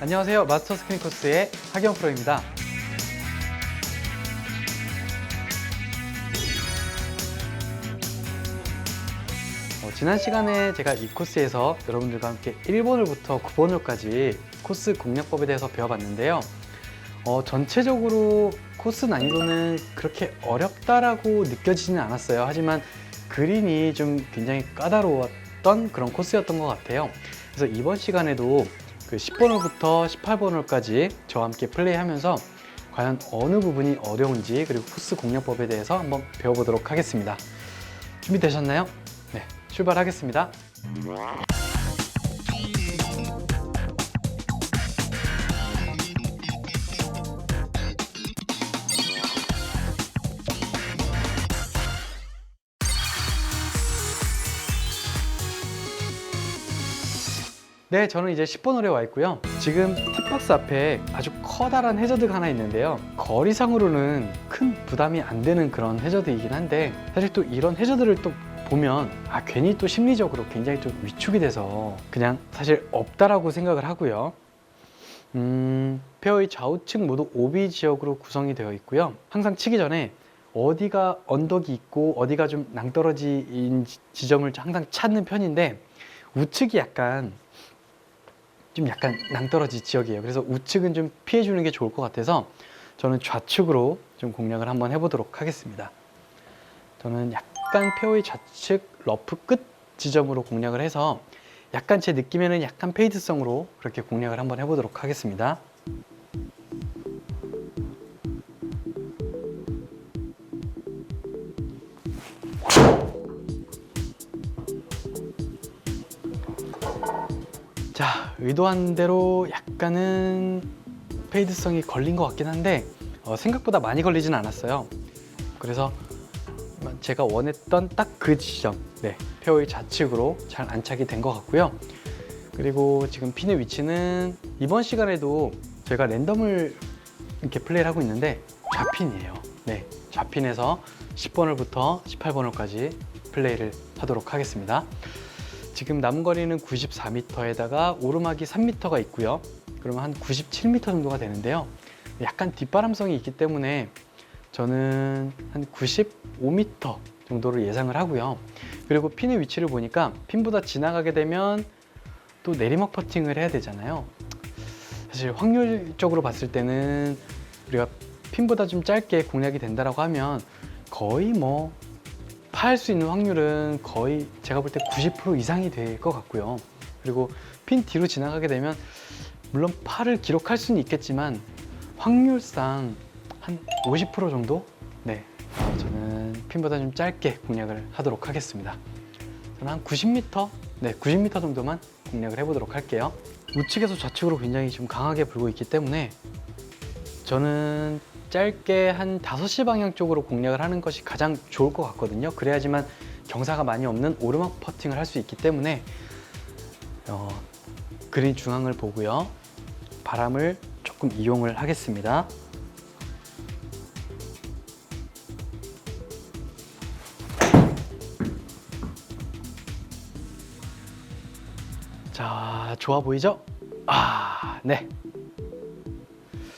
안녕하세요. 마스터 스크린 코스의 하기원 프로입니다. 지난 시간에 제가 이 코스에서 여러분들과 함께 1번홀부터 9번홀까지 코스 공략법에 대해서 배워봤는데요. 전체적으로 코스 난이도는 그렇게 어렵다라고 느껴지지는 않았어요. 하지만 그린이 좀 굉장히 까다로웠던 그런 코스였던 것 같아요. 그래서 이번 시간에도 그 10번홀부터 18번홀까지 저와 함께 플레이하면서 과연 어느 부분이 어려운지 그리고 코스 공략법에 대해서 한번 배워보도록 하겠습니다. 준비되셨나요? 네, 출발하겠습니다. 네, 저는 이제 10번 홀에 와 있고요. 지금 팁박스 앞에 아주 커다란 해저드가 하나 있는데요. 거리상으로는 큰 부담이 안 되는 그런 해저드이긴 한데, 사실 또 이런 해저드를 또 보면 괜히 또 심리적으로 굉장히 좀 위축이 돼서 그냥 사실 없다라고 생각을 하고요. 페어의 좌우측 모두 오비 지역으로 구성이 되어 있고요. 항상 치기 전에 어디가 언덕이 있고 어디가 좀 낭떠러지인 지점을 항상 찾는 편인데, 우측이 약간 낭떠러지 지역이에요. 그래서 우측은 좀 피해주는 게 좋을 것 같아서 저는 좌측으로 좀 공략을 한번 해보도록 하겠습니다. 저는 약간 페어의 좌측 러프 끝 지점으로 공략을 해서 약간 제 느낌에는 약간 페이드성으로 그렇게 공략을 한번 해보도록 하겠습니다. 자, 의도한 대로 약간은 페이드성이 걸린 것 같긴 한데 생각보다 많이 걸리진 않았어요. 그래서 제가 원했던 딱 그 지점, 페어의 좌측으로 잘 안착이 된 것 같고요. 그리고 지금 핀의 위치는 이번 시간에도 제가 랜덤을 이렇게 플레이를 하고 있는데 좌핀이에요. 좌핀에서 10번홀부터 18번홀까지 플레이를 하도록 하겠습니다. 지금 남은 거리는 94m에다가 오르막이 3m가 있고요. 그러면 한 97m 정도가 되는데요. 약간 뒷바람성이 있기 때문에 저는 한 95m 정도를 예상을 하고요. 그리고 핀의 위치를 보니까 핀보다 지나가게 되면 또 내리막 퍼팅을 해야 되잖아요. 사실 확률적으로 봤을 때는 우리가 핀보다 좀 짧게 공략이 된다라고 하면 거의 파할 수 있는 확률은 거의 제가 볼 때 90% 이상이 될 것 같고요. 그리고 핀 뒤로 지나가게 되면 물론 파를 기록할 수는 있겠지만 확률상 한 50% 정도? 저는 핀보다 좀 짧게 공략을 하도록 하겠습니다. 저는 한 90m? 90m 정도만 공략을 해보도록 할게요. 우측에서 좌측으로 굉장히 좀 강하게 불고 있기 때문에 저는 짧게 한 5시 방향 쪽으로 공략을 하는 것이 가장 좋을 것 같거든요. 그래야지만 경사가 많이 없는 오르막 퍼팅을 할 수 있기 때문에 그린 중앙을 보고요. 바람을 조금 이용을 하겠습니다. 자, 좋아 보이죠? 네.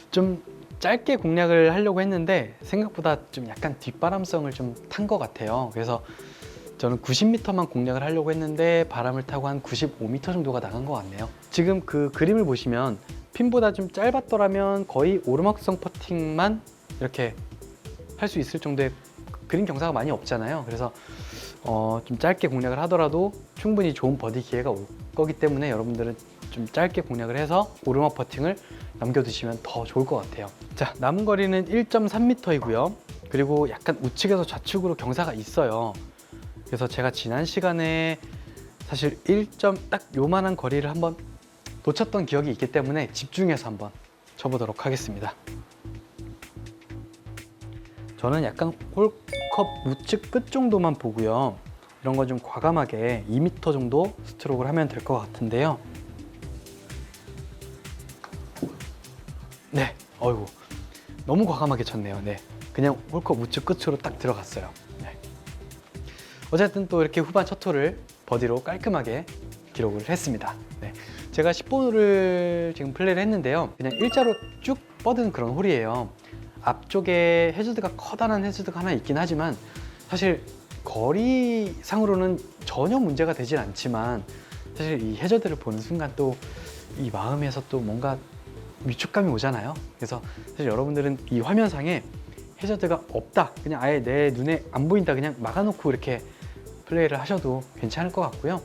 좀 짧게 공략을 하려고 했는데 생각보다 좀 약간 뒷바람성을 좀 탄 것 같아요. 그래서 저는 90m만 공략을 하려고 했는데 바람을 타고 한 95m 정도가 나간 것 같네요. 지금 그 그림을 보시면 핀보다 좀 짧았더라면 거의 오르막성 퍼팅만 이렇게 할 수 있을 정도의 그린 경사가 많이 없잖아요. 그래서 좀 짧게 공략을 하더라도 충분히 좋은 버디 기회가 올 거기 때문에 여러분들은 좀 짧게 공략을 해서 오르막 퍼팅을 남겨두시면 더 좋을 것 같아요. 자, 남은 거리는 1.3m이고요. 그리고 약간 우측에서 좌측으로 경사가 있어요. 그래서 제가 지난 시간에 사실 딱 요만한 거리를 한번 놓쳤던 기억이 있기 때문에 집중해서 한번 쳐보도록 하겠습니다. 저는 약간 홀컵 우측 끝 정도만 보고요. 이런 건 좀 과감하게 2m 정도 스트로크를 하면 될 것 같은데요. 어이구, 너무 과감하게 쳤네요. 그냥 홀컵 우측 끝으로 딱 들어갔어요. 어쨌든 또 이렇게 후반 첫 홀을 버디로 깔끔하게 기록을 했습니다. 제가 10번 홀을 지금 플레이를 했는데요. 그냥 일자로 쭉 뻗은 그런 홀이에요. 앞쪽에 해저드가 커다란 해저드가 하나 있긴 하지만 사실 거리상으로는 전혀 문제가 되진 않지만 사실 이 해저드를 보는 순간 또 이 마음에서 또 뭔가 위축감이 오잖아요. 그래서 사실 여러분들은 이 화면상에 해저드가 없다, 그냥 아예 내 눈에 안 보인다, 그냥 막아놓고 이렇게 플레이를 하셔도 괜찮을 것 같고요.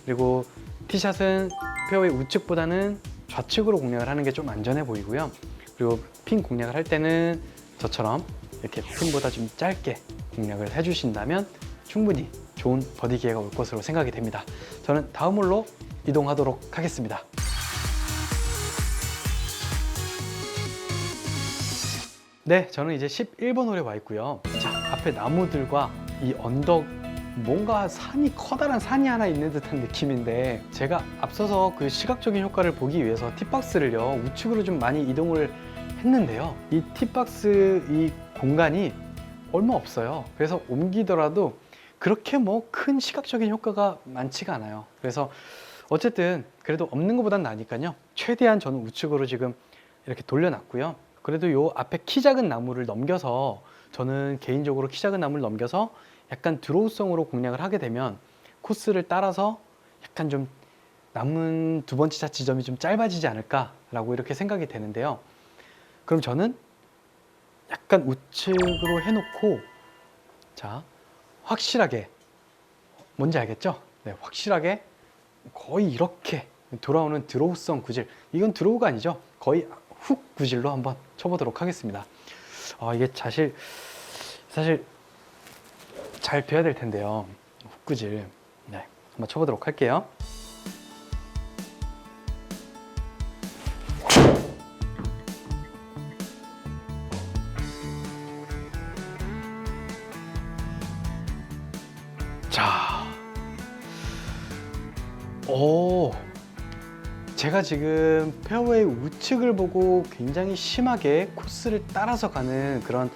그리고 티샷은 페어웨이 우측보다는 좌측으로 공략을 하는 게 좀 안전해 보이고요. 그리고 핀 공략을 할 때는 저처럼 이렇게 핀보다 좀 짧게 공략을 해주신다면 충분히 좋은 버디 기회가 올 것으로 생각이 됩니다. 저는 다음 홀로 이동하도록 하겠습니다. 네, 저는 이제 11번 홀에 와 있고요. 자, 앞에 나무들과 이 언덕, 뭔가 산이, 커다란 산이 하나 있는 듯한 느낌인데, 제가 앞서서 그 시각적인 효과를 보기 위해서 팁박스를요 우측으로 좀 많이 이동을 했는데요. 이 팁박스 이 공간이 얼마 없어요. 그래서 옮기더라도 그렇게 뭐 큰 시각적인 효과가 많지가 않아요. 그래서 어쨌든 그래도 없는 것보단 나으니까요. 최대한 저는 우측으로 지금 이렇게 돌려놨고요. 그래도 요 앞에 키 작은 나무를 넘겨서, 저는 개인적으로 키 작은 나무를 넘겨서 약간 드로우성으로 공략을 하게 되면 코스를 따라서 약간 좀 남은 두 번째 샷 지점이 좀 짧아지지 않을까라고 이렇게 생각이 되는데요. 그럼 저는 약간 우측으로 해놓고, 자, 확실하게, 뭔지 알겠죠? 네, 확실하게 거의 이렇게 돌아오는 드로우성 구질, 이건 드로우가 아니죠. 거의 훅 구질로 한번 쳐보도록 하겠습니다. 이게 사실 잘 돼야 될 텐데요. 훅 구질. 네, 한번 쳐보도록 할게요. 자, 제가 지금 페어웨이 우측을 보고 굉장히 심하게 코스를 따라서 가는 그런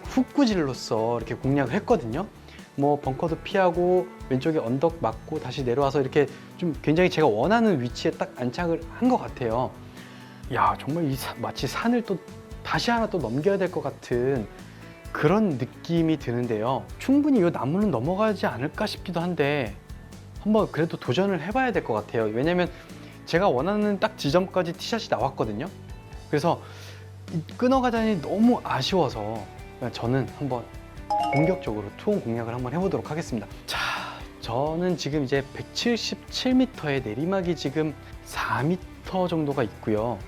훅구질로서 이렇게 공략을 했거든요. 뭐 벙커도 피하고 왼쪽에 언덕 맞고 다시 내려와서 이렇게 좀 굉장히 제가 원하는 위치에 딱 안착을 한 것 같아요. 야, 정말 마치 산을 또 다시 하나 또 넘겨야 될 것 같은 그런 느낌이 드는데요. 충분히 이 나무는 넘어가지 않을까 싶기도 한데 한번 그래도 도전을 해봐야 될 것 같아요. 왜냐면 제가 원하는 딱 지점까지 티샷이 나왔거든요. 그래서 끊어가자니 너무 아쉬워서 저는 한번 본격적으로 투혼 공략을 한번 해보도록 하겠습니다. 자, 저는 지금 이제 177m의 내리막이 지금 4m 정도가 있고요.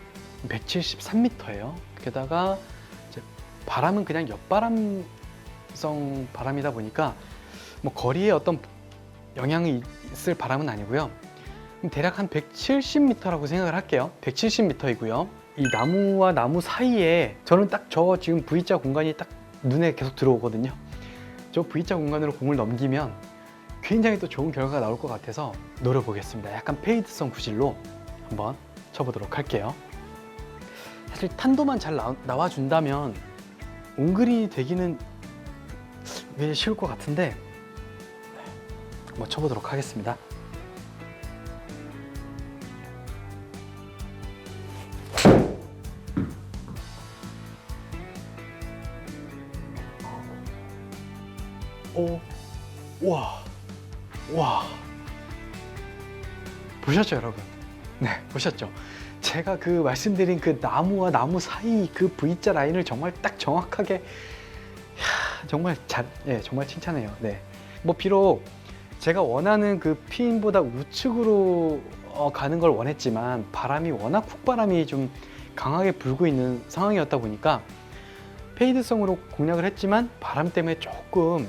173m예요. 게다가 이제 바람은 그냥 옆바람성 바람이다 보니까 뭐 거리에 어떤 영향이 있을 바람은 아니고요. 대략 한 170m라고 생각을 할게요. 170m이고요. 이 나무와 나무 사이에 저는 딱 저 지금 V자 공간이 딱 눈에 계속 들어오거든요. 저 V자 공간으로 공을 넘기면 굉장히 또 좋은 결과가 나올 것 같아서 노려보겠습니다. 약간 페이드성 구질로 한번 쳐보도록 할게요. 사실 탄도만 잘 나와준다면 옹그린이 되기는 왜 쉬울 것 같은데 한번 쳐보도록 하겠습니다. 와, 보셨죠, 여러분? 네, 보셨죠? 제가 그 말씀드린 그 나무와 나무 사이 그 V자 라인을 정말 딱 정확하게, 정말 정말 칭찬해요. 네, 뭐 비록 제가 원하는 그 핀보다 우측으로 가는 걸 원했지만 바람이 워낙 훅바람이 좀 강하게 불고 있는 상황이었다 보니까 페이드성으로 공략을 했지만 바람 때문에 조금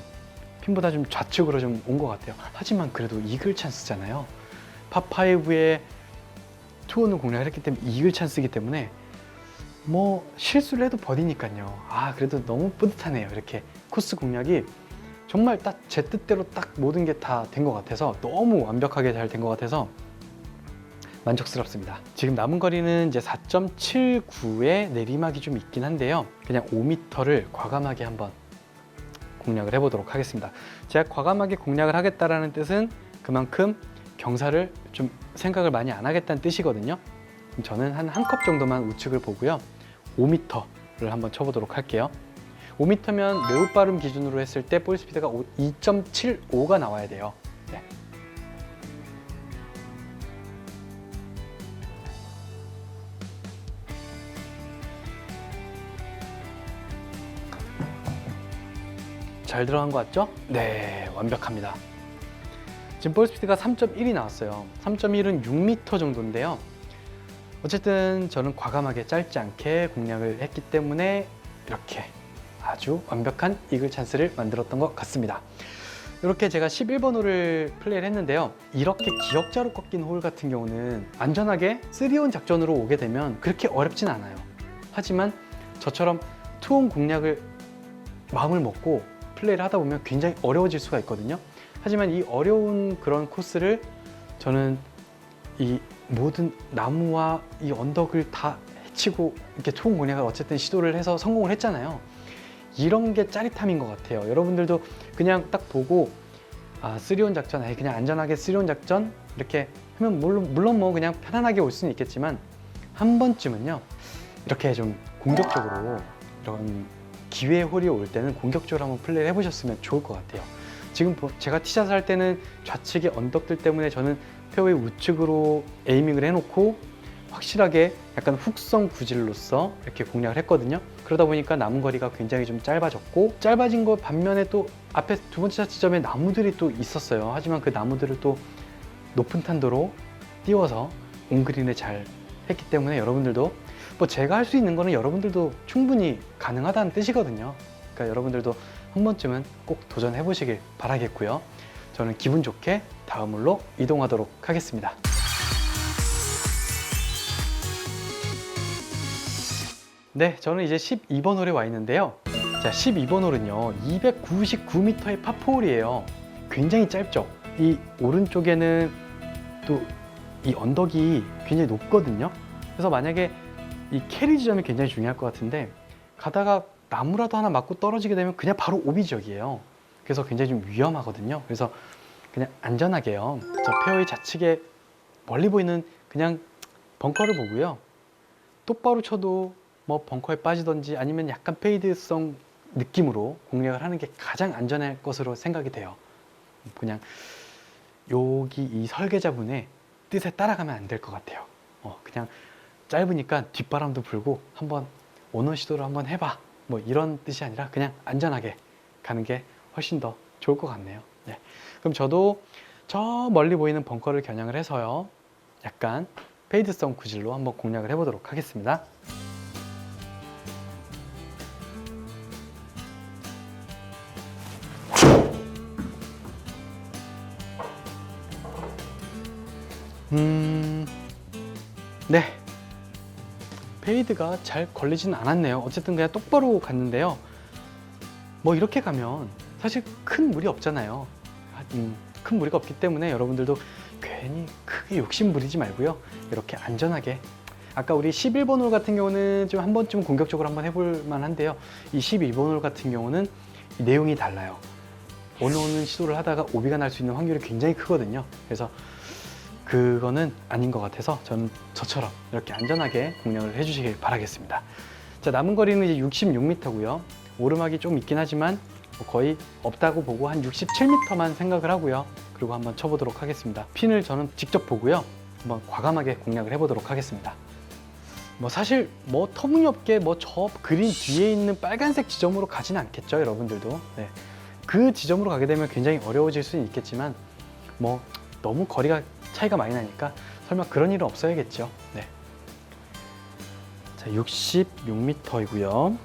핀보다 좀 좌측으로 좀 온 것 같아요. 하지만 그래도 이글 찬스잖아요. 파5에 투혼을 공략을 했기 때문에 이글 찬스이기 때문에 뭐 실수를 해도 버디니까요. 그래도 너무 뿌듯하네요. 이렇게 코스 공략이 정말 딱 제 뜻대로 딱 모든 게 다 된 것 같아서, 너무 완벽하게 잘 된 것 같아서 만족스럽습니다. 지금 남은 거리는 이제 4.79의 내리막이 좀 있긴 한데요. 그냥 5m를 과감하게 한번 공략을 해보도록 하겠습니다. 제가 과감하게 공략을 하겠다라는 뜻은 그만큼 경사를 좀 생각을 많이 안 하겠다는 뜻이거든요. 그럼 저는 한 컵 정도만 우측을 보고요. 5m를 한번 쳐보도록 할게요. 5m면 매우 빠름 기준으로 했을 때 볼 스피드가 2.75가 나와야 돼요. 네. 잘 들어간 것 같죠? 네, 완벽합니다. 지금 볼 스피드가 3.1이 나왔어요. 3.1은 6m 정도인데요. 어쨌든 저는 과감하게 짧지 않게 공략을 했기 때문에 이렇게 아주 완벽한 이글 찬스를 만들었던 것 같습니다. 이렇게 제가 11번 홀을 플레이를 했는데요. 이렇게 기역자로 꺾인 홀 같은 경우는 안전하게 3온 작전으로 오게 되면 그렇게 어렵진 않아요. 하지만 저처럼 투혼 공략을 마음을 먹고 플레이를 하다 보면 굉장히 어려워질 수가 있거든요. 하지만 이 어려운 그런 코스를 저는 이 모든 나무와 이 언덕을 다 해치고 이렇게 투혼 공략을 어쨌든 시도를 해서 성공을 했잖아요. 이런 게 짜릿함인 것 같아요. 여러분들도 그냥 딱 보고 아, 3온 작전, 그냥 안전하게 3온 작전 이렇게 하면 물론 뭐 그냥 편안하게 올 수는 있겠지만 한 번쯤은요 이렇게 좀 공격적으로 이런 기회 홀이 올 때는 공격적으로 한번 플레이를 해보셨으면 좋을 것 같아요. 지금 제가 티샷을 할 때는 좌측의 언덕들 때문에 저는 페어웨이 우측으로 에이밍을 해놓고 확실하게 약간 훅성 구질로서 이렇게 공략을 했거든요. 그러다 보니까 남은 거리가 굉장히 좀 짧아졌고, 짧아진 거 반면에 또 앞에 두 번째 샷 지점에 나무들이 또 있었어요. 하지만 그 나무들을 또 높은 탄도로 띄워서 온그린을 잘 했기 때문에 여러분들도 뭐 제가 할 수 있는 거는 여러분들도 충분히 가능하다는 뜻이거든요. 그러니까 여러분들도 한 번쯤은 꼭 도전해 보시길 바라겠고요. 저는 기분 좋게 다음 홀로 이동하도록 하겠습니다. 네, 저는 이제 12번 홀에 와 있는데요. 자, 12번 홀은요 299m의 파4홀이에요. 굉장히 짧죠. 이 오른쪽에는 또 이 언덕이 굉장히 높거든요. 그래서 만약에 이 캐리 지점이 굉장히 중요할 것 같은데 가다가 나무라도 하나 맞고 떨어지게 되면 그냥 바로 오비 지역이에요. 그래서 굉장히 좀 위험하거든요. 그래서 그냥 안전하게요. 저 페어웨이 좌측에 멀리 보이는 그냥 벙커를 보고요. 똑바로 쳐도 뭐 벙커에 빠지던지 아니면 약간 페이드성 느낌으로 공략을 하는 게 가장 안전할 것으로 생각이 돼요. 그냥 여기 이 설계자분의 뜻에 따라가면 안 될 것 같아요. 그냥 짧으니까 뒷바람도 불고 한번 오너 시도를 한번 해봐, 뭐 이런 뜻이 아니라 그냥 안전하게 가는 게 훨씬 더 좋을 것 같네요. 네. 그럼 저도 저 멀리 보이는 벙커를 겨냥을 해서요 약간 페이드성 구질로 한번 공략을 해보도록 하겠습니다. 네, 페이드가 잘 걸리진 않았네요. 어쨌든 그냥 똑바로 갔는데요. 뭐 이렇게 가면 사실 큰 무리 없잖아요. 큰 무리가 없기 때문에 여러분들도 괜히 크게 욕심 부리지 말고요. 이렇게 안전하게, 아까 우리 11번 홀 같은 경우는 좀 한 번쯤 공격적으로 한번 해볼 만한데요. 이 12번 홀 같은 경우는 이 내용이 달라요. 어느 시도를 하다가 오비가 날 수 있는 확률이 굉장히 크거든요. 그래서 그거는 아닌 것 같아서 저는 저처럼 이렇게 안전하게 공략을 해주시길 바라겠습니다. 자, 남은 거리는 이제 66m고요. 오르막이 좀 있긴 하지만 거의 없다고 보고 한 67m만 생각을 하고요. 그리고 한번 쳐보도록 하겠습니다. 핀을 저는 직접 보고요. 한번 과감하게 공략을 해보도록 하겠습니다. 뭐 사실 뭐 터무니없게 뭐 저 그린 뒤에 있는 빨간색 지점으로 가지는 않겠죠, 여러분들도. 네. 그 지점으로 가게 되면 굉장히 어려워질 수는 있겠지만 뭐 너무 거리가 차이가 많이 나니까 설마 그런 일은 없어야겠죠. 네. 자, 66m이고요.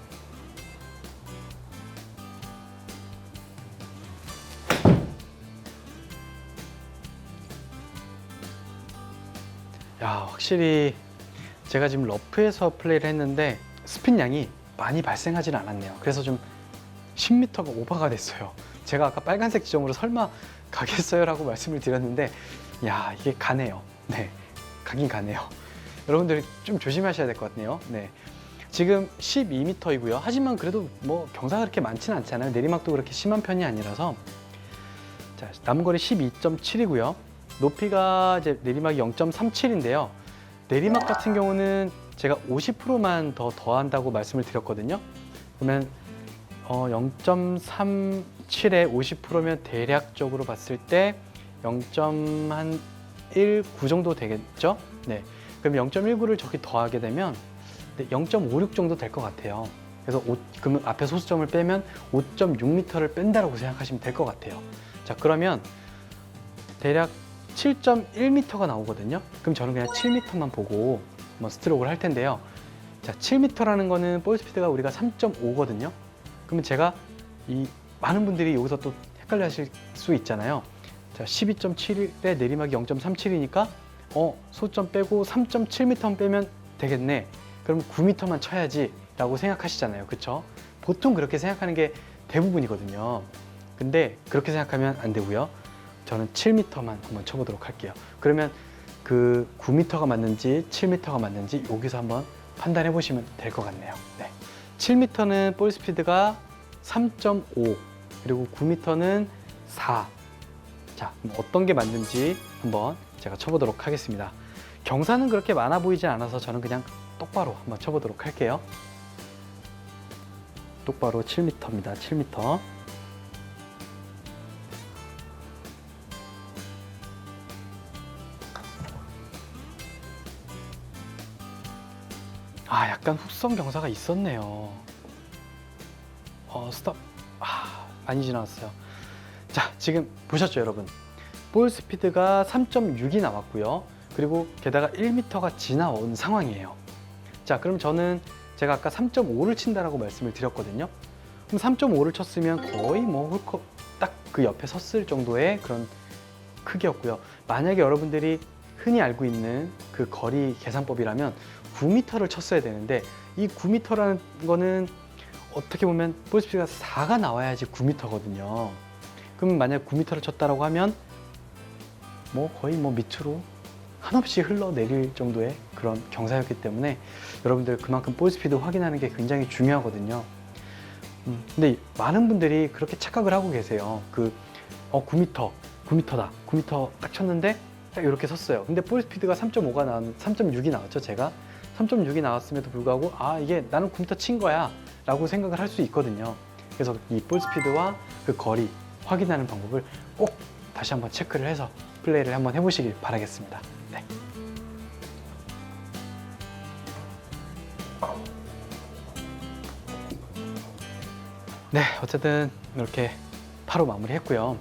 야, 확실히 제가 지금 러프에서 플레이를 했는데 스핀 양이 많이 발생하지는 않았네요. 그래서 좀 10m가 오버가 됐어요. 제가 아까 빨간색 지점으로 설마 가겠어요? 라고 말씀을 드렸는데 야, 이게 가네요. 네, 가긴 가네요. 여러분들 좀 조심하셔야 될 것 같네요. 네, 지금 12m이고요. 하지만 그래도 뭐 경사가 그렇게 많지는 않잖아요. 내리막도 그렇게 심한 편이 아니라서. 자, 남은 거리 12.7이고요. 높이가 이제 내리막이 0.37인데요. 내리막 같은 경우는 제가 50%만 더 더한다고 말씀을 드렸거든요. 그러면 0.37에 50%면 대략적으로 봤을 때 0.19 정도 되겠죠? 네. 그럼 0.19를 저기 더하게 되면 0.56 정도 될 것 같아요. 그래서 그러면 앞에 소수점을 빼면 5.6m를 뺀다라고 생각하시면 될 것 같아요. 자, 그러면 대략 7.1m가 나오거든요. 그럼 저는 그냥 7m만 보고 스트로크를 할 텐데요. 자, 7m라는 거는 볼 스피드가 우리가 3.5거든요. 그러면 제가 이 많은 분들이 여기서 또 헷갈려 하실 수 있잖아요. 자, 12.7의 내리막이 0.37이니까 소점 빼고 3.7m만 빼면 되겠네. 그럼 9m만 쳐야지 라고 생각하시잖아요. 그쵸? 보통 그렇게 생각하는 게 대부분이거든요. 근데 그렇게 생각하면 안 되고요. 저는 7m만 한번 쳐보도록 할게요. 그러면 그 9m가 맞는지 7m가 맞는지 여기서 한번 판단해 보시면 될 것 같네요. 네. 7m는 볼 스피드가 3.5 그리고 9m는 4. 자, 어떤 게 맞는지 한번 제가 쳐보도록 하겠습니다. 경사는 그렇게 많아 보이지 않아서 저는 그냥 똑바로 한번 쳐보도록 할게요. 똑바로 7m입니다. 7m. 아, 약간 훅선 경사가 있었네요. 스톱. 많이 지나왔어요. 자, 지금 보셨죠, 여러분? 볼 스피드가 3.6이 나왔고요. 그리고 게다가 1m가 지나온 상황이에요. 자, 그럼 저는 제가 아까 3.5를 친다라고 말씀을 드렸거든요. 그럼 3.5를 쳤으면 거의 홀컵 딱 그 옆에 섰을 정도의 그런 크기였고요. 만약에 여러분들이 흔히 알고 있는 그 거리 계산법이라면 9m를 쳤어야 되는데 이 9m라는 거는 어떻게 보면 볼 스피드가 4가 나와야지 9m거든요. 그럼 만약 9m를 쳤다라고 하면 거의 밑으로 한없이 흘러내릴 정도의 그런 경사였기 때문에 여러분들 그만큼 볼 스피드 확인하는 게 굉장히 중요하거든요. 근데 많은 분들이 그렇게 착각을 하고 계세요. 9m, 9m다. 9m 딱 쳤는데 딱 이렇게 섰어요. 근데 볼 스피드가 3.6이 나왔죠, 제가. 3.6이 나왔음에도 불구하고 이게 나는 9m 친 거야 라고 생각을 할 수 있거든요. 그래서 이 볼 스피드와 그 거리 확인하는 방법을 꼭 다시 한번 체크를 해서 플레이를 한번 해보시길 바라겠습니다. 네. 네, 어쨌든 이렇게 8호 마무리했고요.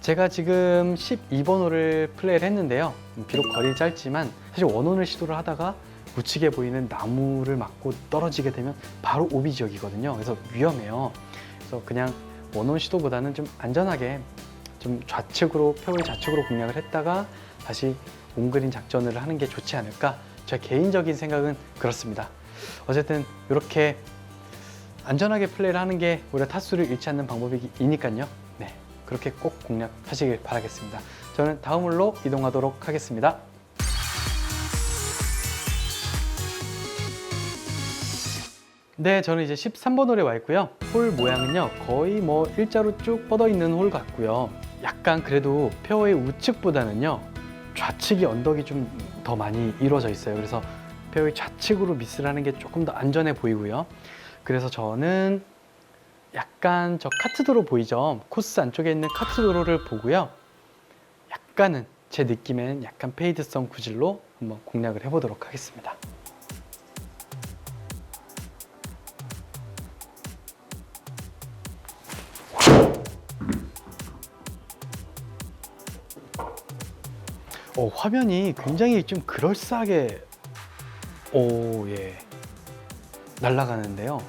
제가 지금 12번 홀을 플레이를 했는데요. 비록 거리 짧지만 사실 원혼을 시도를 하다가 우측에 보이는 나무를 맞고 떨어지게 되면 바로 오비 지역이거든요. 그래서 위험해요. 그래서 그냥 원혼 시도보다는 좀 안전하게 좀 좌측으로, 페어웨이 좌측으로 공략을 했다가 다시 온그린 작전을 하는 게 좋지 않을까, 제 개인적인 생각은 그렇습니다. 어쨌든 이렇게 안전하게 플레이를 하는 게 오히려 타수를 잃지 않는 방법이니까요. 네, 그렇게 꼭 공략하시길 바라겠습니다. 저는 다음 홀로 이동하도록 하겠습니다. 네, 저는 이제 13번 홀에 와 있고요. 홀 모양은요, 거의 일자로 쭉 뻗어 있는 홀 같고요. 약간 그래도 페어웨이 우측보다는요, 좌측이 언덕이 좀 더 많이 이루어져 있어요. 그래서 페어웨이 좌측으로 미스를 하는 게 조금 더 안전해 보이고요. 그래서 저는 약간 저 카트도로 보이죠? 코스 안쪽에 있는 카트도로를 보고요. 약간은 제 느낌엔 약간 페이드성 구질로 한번 공략을 해보도록 하겠습니다. 화면이 굉장히 좀 그럴싸하게 날아가는데요.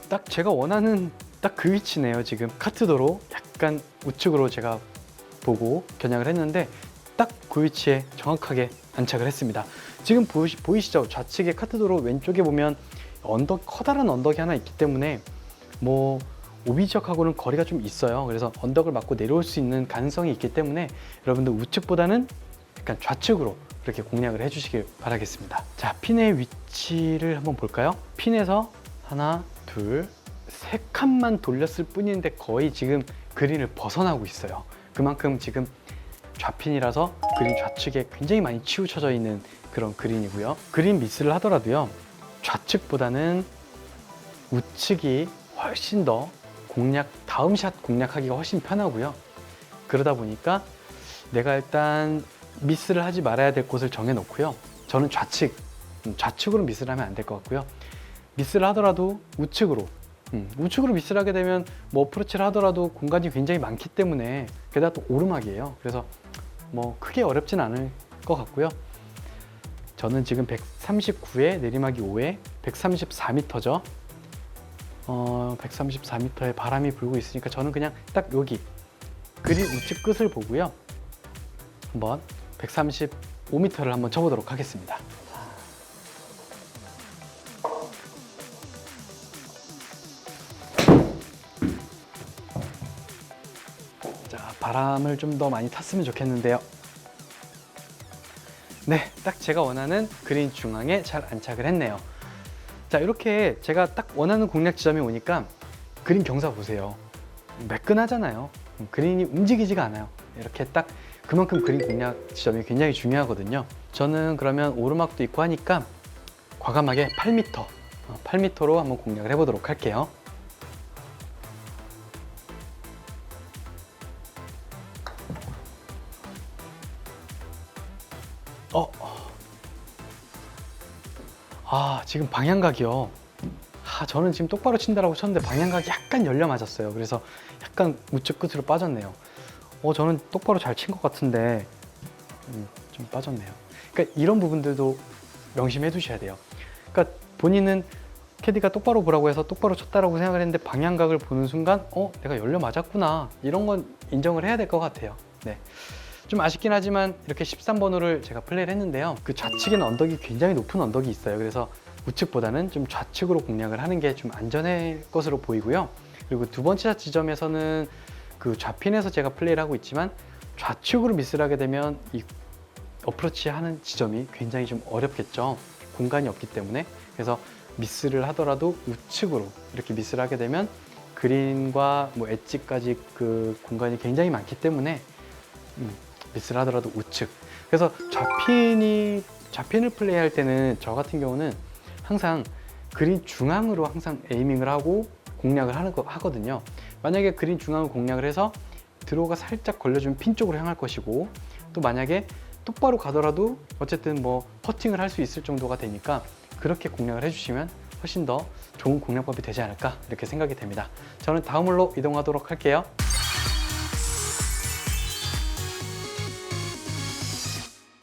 딱 제가 원하는 딱 그 위치네요. 지금 카트도로 약간 우측으로 제가 보고 겨냥을 했는데 딱 그 위치에 정확하게 안착을 했습니다. 지금 보이시죠? 좌측에 카트도로 왼쪽에 보면 커다란 언덕이 하나 있기 때문에 오비 지역하고는 거리가 좀 있어요. 그래서 언덕을 맞고 내려올 수 있는 가능성이 있기 때문에 여러분들 우측보다는 약간 좌측으로 이렇게 공략을 해주시길 바라겠습니다. 자, 핀의 위치를 한번 볼까요? 핀에서 하나, 둘, 세 칸만 돌렸을 뿐인데 거의 지금 그린을 벗어나고 있어요. 그만큼 지금 좌핀이라서 그린 좌측에 굉장히 많이 치우쳐져 있는 그런 그린이고요. 그린 미스를 하더라도요, 좌측보다는 우측이 훨씬 더 다음 샷 공략하기가 훨씬 편하고요. 그러다 보니까 내가 일단 미스를 하지 말아야 될 곳을 정해 놓고요. 저는 좌측으로 미스를 하면 안 될 것 같고요. 미스를 하더라도 우측으로 미스를 하게 되면 뭐 어프로치를 하더라도 공간이 굉장히 많기 때문에, 게다가 또 오르막이에요. 그래서 뭐 크게 어렵진 않을 것 같고요. 저는 지금 139에 내리막이 5에 134m죠. 134m에 바람이 불고 있으니까 저는 그냥 딱 여기 그린 우측 끝을 보고요. 한번 135m를 한번 쳐보도록 하겠습니다. 자, 바람을 좀 더 많이 탔으면 좋겠는데요. 네, 딱 제가 원하는 그린 중앙에 잘 안착을 했네요. 자, 이렇게 제가 딱 원하는 공략 지점에 오니까 그린 경사 보세요. 매끈하잖아요. 그린이 움직이지가 않아요. 이렇게 딱 그만큼 그린 공략 지점이 굉장히 중요하거든요. 저는 그러면 오르막도 있고 하니까 과감하게 8m로 한번 공략을 해보도록 할게요. 지금 방향각이요. 저는 지금 똑바로 친다라고 쳤는데 방향각이 약간 열려 맞았어요. 그래서 약간 우측 끝으로 빠졌네요. 저는 똑바로 잘 친 것 같은데 좀 빠졌네요. 그러니까 이런 부분들도 명심해 두셔야 돼요. 그러니까 본인은 캐디가 똑바로 보라고 해서 똑바로 쳤다라고 생각을 했는데 방향각을 보는 순간 내가 열려 맞았구나, 이런 건 인정을 해야 될 것 같아요. 네. 좀 아쉽긴 하지만 이렇게 13번 홀을 제가 플레이를 했는데요. 그 좌측에는 언덕이 굉장히 높은 언덕이 있어요. 그래서 우측보다는 좀 좌측으로 공략을 하는 게 좀 안전할 것으로 보이고요. 그리고 두 번째 샷 지점에서는 그 좌핀에서 제가 플레이를 하고 있지만 좌측으로 미스를 하게 되면 이 어프로치 하는 지점이 굉장히 좀 어렵겠죠. 공간이 없기 때문에. 그래서 미스를 하더라도 우측으로 이렇게 미스를 하게 되면 그린과 뭐 엣지까지 그 공간이 굉장히 많기 때문에 미스를 하더라도 우측. 그래서 좌핀을 플레이할 때는 저 같은 경우는 항상 그린 중앙으로 항상 에이밍을 하고 공략을 하거든요. 만약에 그린 중앙을 공략을 해서 드로우가 살짝 걸려주면 핀 쪽으로 향할 것이고, 또 만약에 똑바로 가더라도 어쨌든 뭐 퍼팅을 할 수 있을 정도가 되니까 그렇게 공략을 해주시면 훨씬 더 좋은 공략법이 되지 않을까, 이렇게 생각이 됩니다. 저는 다음 홀로 이동하도록 할게요.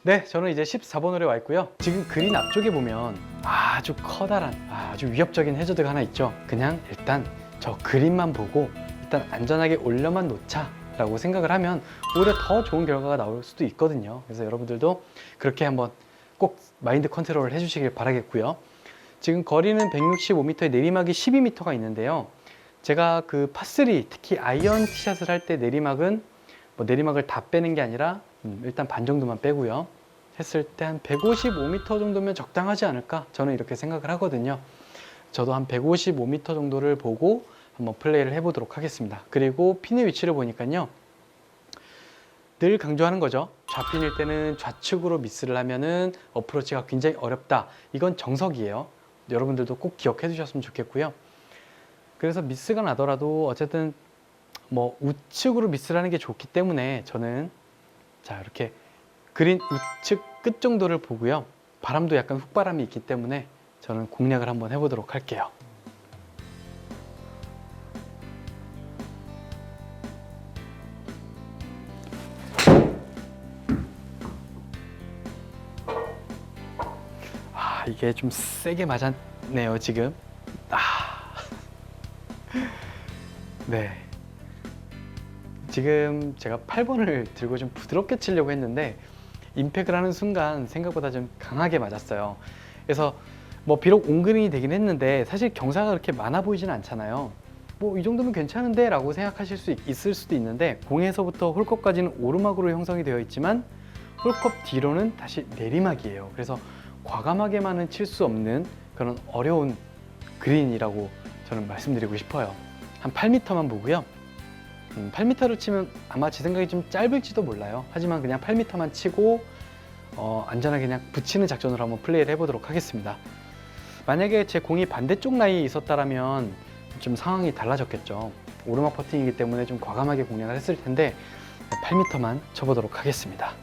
네, 저는 이제 14번 홀에 와 있고요. 지금 그린 앞쪽에 보면 아주 커다란, 아주 위협적인 해저드가 하나 있죠. 그냥 일단 저 그린만 보고 일단 안전하게 올려만 놓자 라고 생각을 하면 오히려 더 좋은 결과가 나올 수도 있거든요. 그래서 여러분들도 그렇게 한번 꼭 마인드 컨트롤을 해주시길 바라겠고요. 지금 거리는 165m에 내리막이 12m가 있는데요. 제가 그 파3, 특히 아이언 티샷을 할 때 내리막은 뭐 내리막을 다 빼는 게 아니라 일단 반 정도만 빼고요. 했을 때 한 155m 정도면 적당하지 않을까? 저는 이렇게 생각을 하거든요. 저도 한 155m 정도를 보고 한번 플레이를 해보도록 하겠습니다. 그리고 핀의 위치를 보니까요. 늘 강조하는 거죠. 좌핀일 때는 좌측으로 미스를 하면은 어프로치가 굉장히 어렵다. 이건 정석이에요. 여러분들도 꼭 기억해 두셨으면 좋겠고요. 그래서 미스가 나더라도 어쨌든 뭐 우측으로 미스를 하는 게 좋기 때문에 저는 자, 이렇게 그린 우측 끝 정도를 보고요. 바람도 약간 훅바람이 있기 때문에 저는 공략을 한번 해보도록 할게요. 이게 좀 세게 맞았네요, 지금. 네. 지금 제가 8번을 들고 좀 부드럽게 치려고 했는데 임팩을 하는 순간 생각보다 좀 강하게 맞았어요. 그래서 뭐 비록 온그린이 되긴 했는데 사실 경사가 그렇게 많아 보이진 않잖아요. 뭐 이 정도면 괜찮은데 라고 생각하실 수 있을 수도 있는데, 공에서부터 홀컵까지는 오르막으로 형성이 되어 있지만 홀컵 뒤로는 다시 내리막이에요. 그래서 과감하게만은 칠 수 없는 그런 어려운 그린이라고 저는 말씀드리고 싶어요. 한 8m만 보고요. 8m를 치면 아마 제 생각에 좀 짧을지도 몰라요. 하지만 그냥 8m만 치고 안전하게 그냥 붙이는 작전으로 한번 플레이를 해보도록 하겠습니다. 만약에 제 공이 반대쪽 라인에 있었다면 좀 상황이 달라졌겠죠. 오르막 퍼팅이기 때문에 좀 과감하게 공략을 했을 텐데 8m만 쳐보도록 하겠습니다.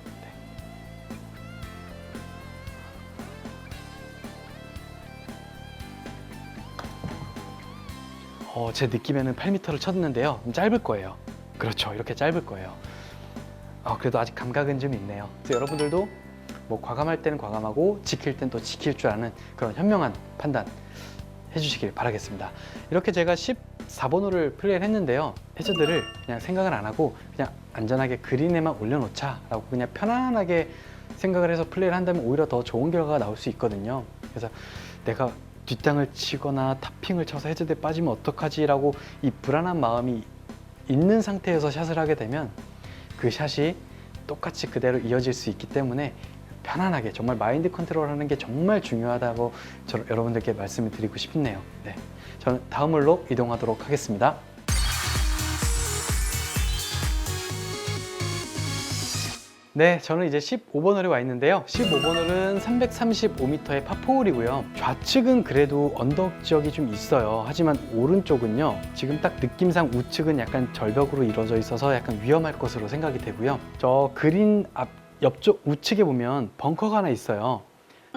제 느낌에는 8m를 쳤는데요. 좀 짧을 거예요. 그렇죠. 이렇게 짧을 거예요. 그래도 아직 감각은 좀 있네요. 그래서 여러분들도 뭐 과감할 때는 과감하고 지킬 땐 또 지킬 줄 아는 그런 현명한 판단 해주시길 바라겠습니다. 이렇게 제가 14번 홀을 플레이를 했는데요. 해저드를 그냥 생각을 안 하고 그냥 안전하게 그린에만 올려놓자 라고 그냥 편안하게 생각을 해서 플레이를 한다면 오히려 더 좋은 결과가 나올 수 있거든요. 그래서 내가 뒷땅을 치거나 탑핑을 쳐서 해저드에 빠지면 어떡하지 라고 이 불안한 마음이 있는 상태에서 샷을 하게 되면 그 샷이 똑같이 그대로 이어질 수 있기 때문에 편안하게 정말 마인드 컨트롤 하는 게 정말 중요하다고 여러분들께 말씀을 드리고 싶네요. 네, 저는 다음 홀로 이동하도록 하겠습니다. 네, 저는 이제 15번 홀에 와 있는데요. 15번 홀은 335m의 파4홀이고요. 좌측은 그래도 언덕 지역이 좀 있어요. 하지만 오른쪽은요, 지금 딱 느낌상 우측은 약간 절벽으로 이루어져 있어서 약간 위험할 것으로 생각이 되고요. 저 그린 옆쪽 우측에 보면 벙커가 하나 있어요.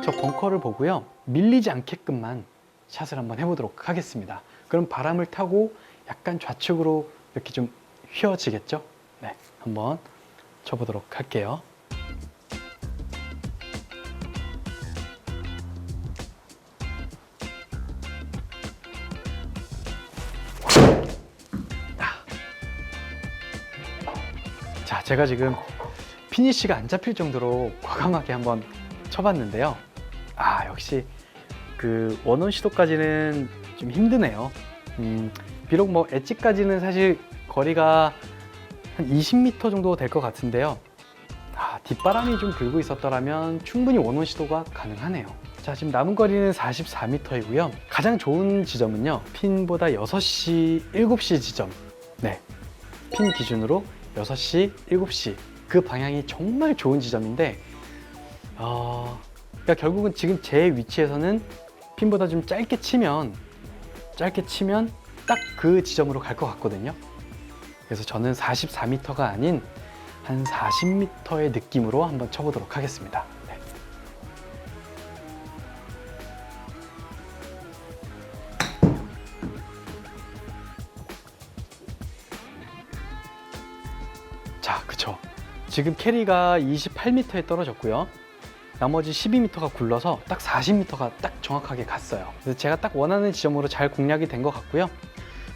저 벙커를 보고요, 밀리지 않게끔만 샷을 한번 해보도록 하겠습니다. 그럼 바람을 타고 약간 좌측으로 이렇게 좀 휘어지겠죠? 네, 한번 쳐보도록 할게요. 자, 제가 지금 피니쉬가 안 잡힐 정도로 과감하게 한번 쳐봤는데요. 역시 그 원원 시도까지는 좀 힘드네요. 비록 뭐 엣지까지는 사실 거리가 한 20m 정도 될 것 같은데요. 뒷바람이 좀 불고 있었더라면 충분히 원원 시도가 가능하네요. 자, 지금 남은 거리는 44m이고요. 가장 좋은 지점은요, 핀보다 6시, 7시 지점. 네, 핀 기준으로 6시, 7시 그 방향이 정말 좋은 지점인데 그러니까 결국은 지금 제 위치에서는 핀보다 좀 짧게 치면 딱 그 지점으로 갈 것 같거든요. 그래서 저는 44m가 아닌 한 40m의 느낌으로 한번 쳐보도록 하겠습니다. 자, 그쵸. 지금 캐리가 28m에 떨어졌고요. 나머지 12m가 굴러서 딱 40m가 딱 정확하게 갔어요. 그래서 제가 딱 원하는 지점으로 잘 공략이 된 것 같고요.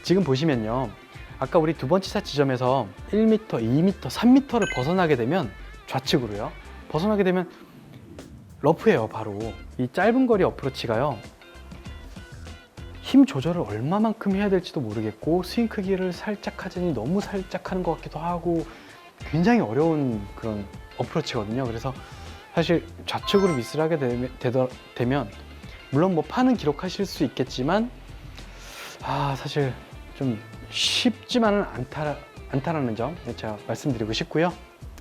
지금 보시면요, 아까 우리 두 번째 샷 지점에서 1m, 2m, 3m를 벗어나게 되면 좌측으로요, 벗어나게 되면 러프예요. 바로 이 짧은 거리 어프로치가요, 힘 조절을 얼마만큼 해야 될지도 모르겠고 스윙 크기를 살짝 하자니 너무 살짝 하는 것 같기도 하고 굉장히 어려운 그런 어프로치거든요. 그래서 사실 좌측으로 미스를 하게 되면 물론 뭐 파는 기록하실 수 있겠지만 사실 좀 쉽지만은 않다라는 점 제가 말씀드리고 싶고요.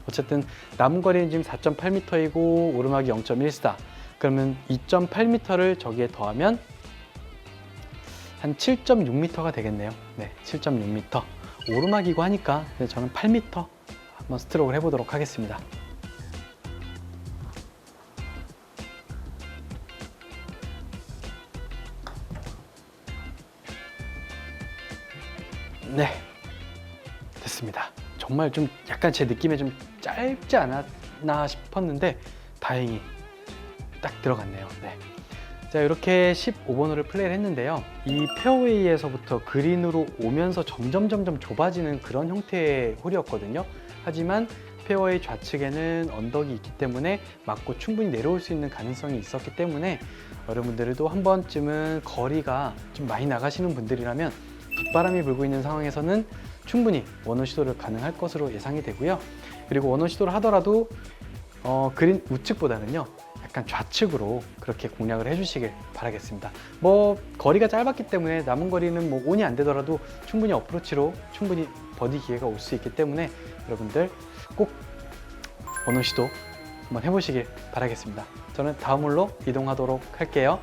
어쨌든 남은 거리는 지금 4.8m이고 오르막이 0.14. 그러면 2.8m를 저기에 더하면 한 7.6m가 되겠네요. 네, 7.6m. 오르막이고 하니까 저는 8m 한번 스트로크를 해보도록 하겠습니다. 네, 됐습니다. 정말 좀 약간 제 느낌에 좀 짧지 않았나 싶었는데 다행히 딱 들어갔네요. 네. 자, 이렇게 15번 홀을 플레이를 했는데요. 이 페어웨이에서부터 그린으로 오면서 점점 좁아지는 그런 형태의 홀이었거든요. 하지만 페어웨이 좌측에는 언덕이 있기 때문에 맞고 충분히 내려올 수 있는 가능성이 있었기 때문에 여러분들도 한 번쯤은 거리가 좀 많이 나가시는 분들이라면 뒷바람이 불고 있는 상황에서는 충분히 원원 시도를 가능할 것으로 예상이 되고요. 그리고 원원 시도를 하더라도 그린 우측보다는요, 약간 좌측으로 그렇게 공략을 해주시길 바라겠습니다. 뭐 거리가 짧았기 때문에 남은 거리는 뭐 온이 안 되더라도 충분히 어프로치로 충분히 버디 기회가 올 수 있기 때문에 여러분들 꼭 원호 시도 한번 해보시길 바라겠습니다. 저는 다음 홀로 이동하도록 할게요.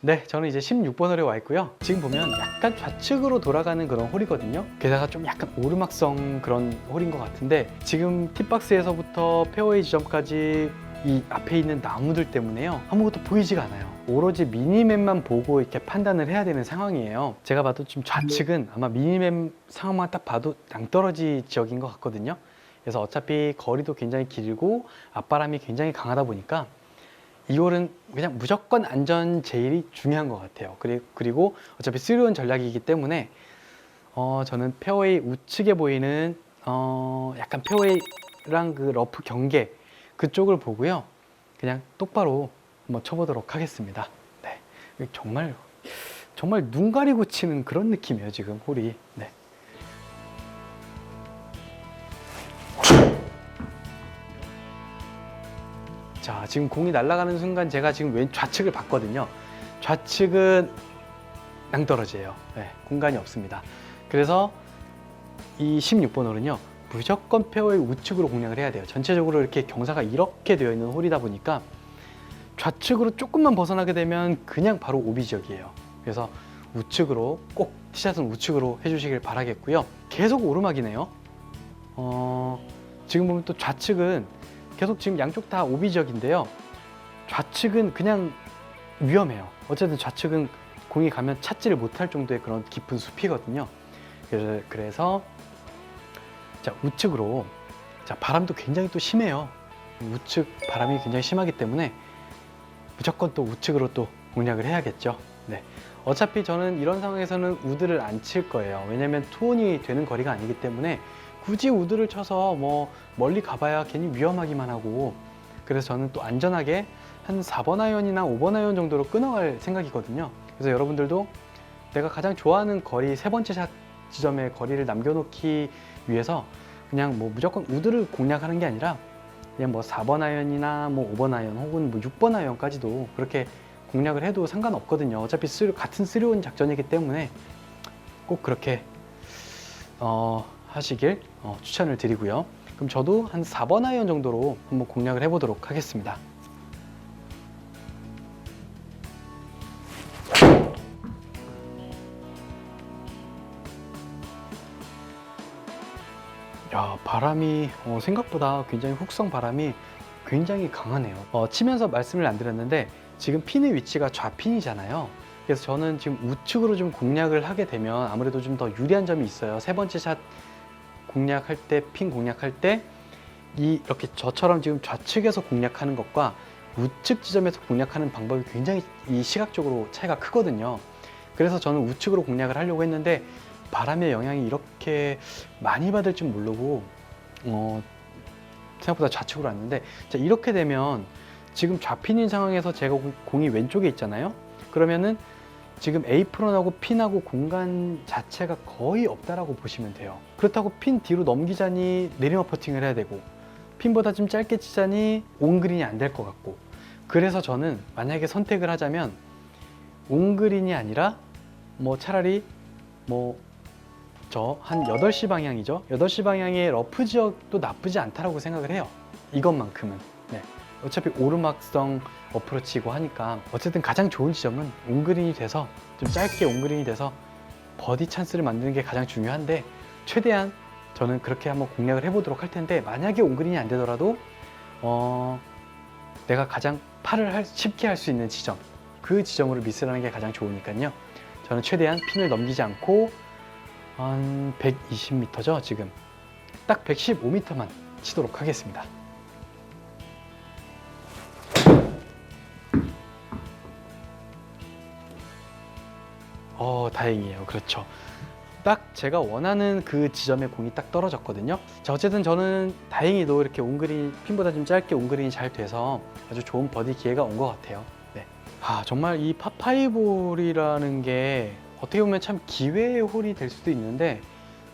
네, 저는 이제 16번 홀에 와 있고요. 지금 보면 약간 좌측으로 돌아가는 그런 홀이거든요. 게다가 좀 약간 오르막성 그런 홀인 것 같은데 지금 팁박스에서부터 페어웨이 지점까지 이 앞에 있는 나무들 때문에요. 아무것도 보이지가 않아요. 오로지 미니맵만 보고 이렇게 판단을 해야 되는 상황이에요. 제가 봐도 지금 좌측은 아마 미니맵 상황만 딱 봐도 낭떠러지 지역인 것 같거든요. 그래서 어차피 거리도 굉장히 길고 앞바람이 굉장히 강하다 보니까 이 홀은 그냥 무조건 안전 제일이 중요한 것 같아요. 그리고 어차피 3온 전략이기 때문에 저는 페어웨이 우측에 보이는 약간 페어웨이랑 그 러프 경계 그쪽을 보고요. 그냥 똑바로 한번 쳐보도록 하겠습니다. 네, 정말 눈 가리고 치는 그런 느낌이에요 지금 홀이. 네. 자, 지금 공이 날아가는 순간 제가 지금 좌측을 봤거든요. 좌측은 낭떠러지예요. 네, 공간이 없습니다. 그래서 이 16번 홀은요, 무조건 페어웨이 우측으로 공략을 해야 돼요. 전체적으로 이렇게 경사가 이렇게 되어 있는 홀이다 보니까 좌측으로 조금만 벗어나게 되면 그냥 바로 오비 지역이에요. 그래서 우측으로 꼭 티샷은 우측으로 해주시길 바라겠고요. 계속 오르막이네요. 지금 보면 또 좌측은 계속 지금 양쪽 다 오비 지역인데요. 좌측은 그냥 위험해요. 어쨌든 좌측은 공이 가면 찾지를 못할 정도의 그런 깊은 숲이거든요. 그래서 자, 우측으로, 자, 바람도 굉장히 또 심해요. 우측 바람이 굉장히 심하기 때문에 무조건 또 우측으로 또 공략을 해야겠죠. 네. 어차피 저는 이런 상황에서는 우드를 안 칠 거예요. 왜냐면 투혼이 되는 거리가 아니기 때문에 굳이 우드를 쳐서 뭐 멀리 가봐야 괜히 위험하기만 하고, 그래서 저는 또 안전하게 한 4번 아이언이나 5번 아이언 정도로 끊어갈 생각이거든요. 그래서 여러분들도 내가 가장 좋아하는 거리, 세 번째 샷 지점에 거리를 남겨놓기 위해서 그냥 뭐 무조건 우드를 공략하는 게 아니라 그냥 뭐 4번 아이언이나 뭐 5번 아이언 혹은 뭐 6번 아이언까지도 그렇게 공략을 해도 상관없거든요. 어차피 같은 3온 작전이기 때문에 꼭 그렇게 하시길 추천을 드리고요. 그럼 저도 한 4번 아이언 정도로 한번 공략을 해보도록 하겠습니다. 야, 바람이 생각보다 굉장히 훅성 바람이 굉장히 강하네요. 치면서 말씀을 안 드렸는데 지금 핀의 위치가 좌핀이잖아요. 그래서 저는 지금 우측으로 좀 공략을 하게 되면 아무래도 좀 더 유리한 점이 있어요. 세 번째 샷 공략할 때, 핀 공략할 때 이렇게 저처럼 지금 좌측에서 공략하는 것과 우측 지점에서 공략하는 방법이 굉장히 이 시각적으로 차이가 크거든요. 그래서 저는 우측으로 공략을 하려고 했는데 바람의 영향이 이렇게 많이 받을 줄 모르고 생각보다 좌측으로 왔는데, 자, 이렇게 되면 지금 좌핀인 상황에서 제가 공이 왼쪽에 있잖아요. 그러면은 지금 에이프런하고 핀하고 공간 자체가 거의 없다라고 보시면 돼요. 그렇다고 핀 뒤로 넘기자니 내리막 퍼팅을 해야 되고, 핀보다 좀 짧게 치자니 온그린이 안 될 것 같고, 그래서 저는 만약에 선택을 하자면 온그린이 아니라 뭐 차라리 뭐 저 한 8시 방향이죠. 8시 방향의 러프 지역도 나쁘지 않다라고 생각을 해요. 이것만큼은. 네. 어차피 오르막성 어프로치이고 하니까 어쨌든 가장 좋은 지점은 온그린이 돼서 좀 짧게 온그린이 돼서 버디 찬스를 만드는 게 가장 중요한데, 최대한 저는 그렇게 한번 공략을 해보도록 할 텐데, 만약에 온그린이 안 되더라도 내가 가장 팔을 쉽게 할 수 있는 지점, 그 지점으로 미스를 하는 게 가장 좋으니까요. 저는 최대한 핀을 넘기지 않고 한 120m죠 지금. 딱 115m만 치도록 하겠습니다. 다행이에요. 그렇죠. 딱 제가 원하는 그 지점에 공이 딱 떨어졌거든요. 자, 어쨌든 저는 다행히도 이렇게 온그린, 핀보다 좀 짧게 온그린이 잘 돼서 아주 좋은 버디 기회가 온 것 같아요. 네. 정말 이 파5홀이라는 게 어떻게 보면 참 기회의 홀이 될 수도 있는데,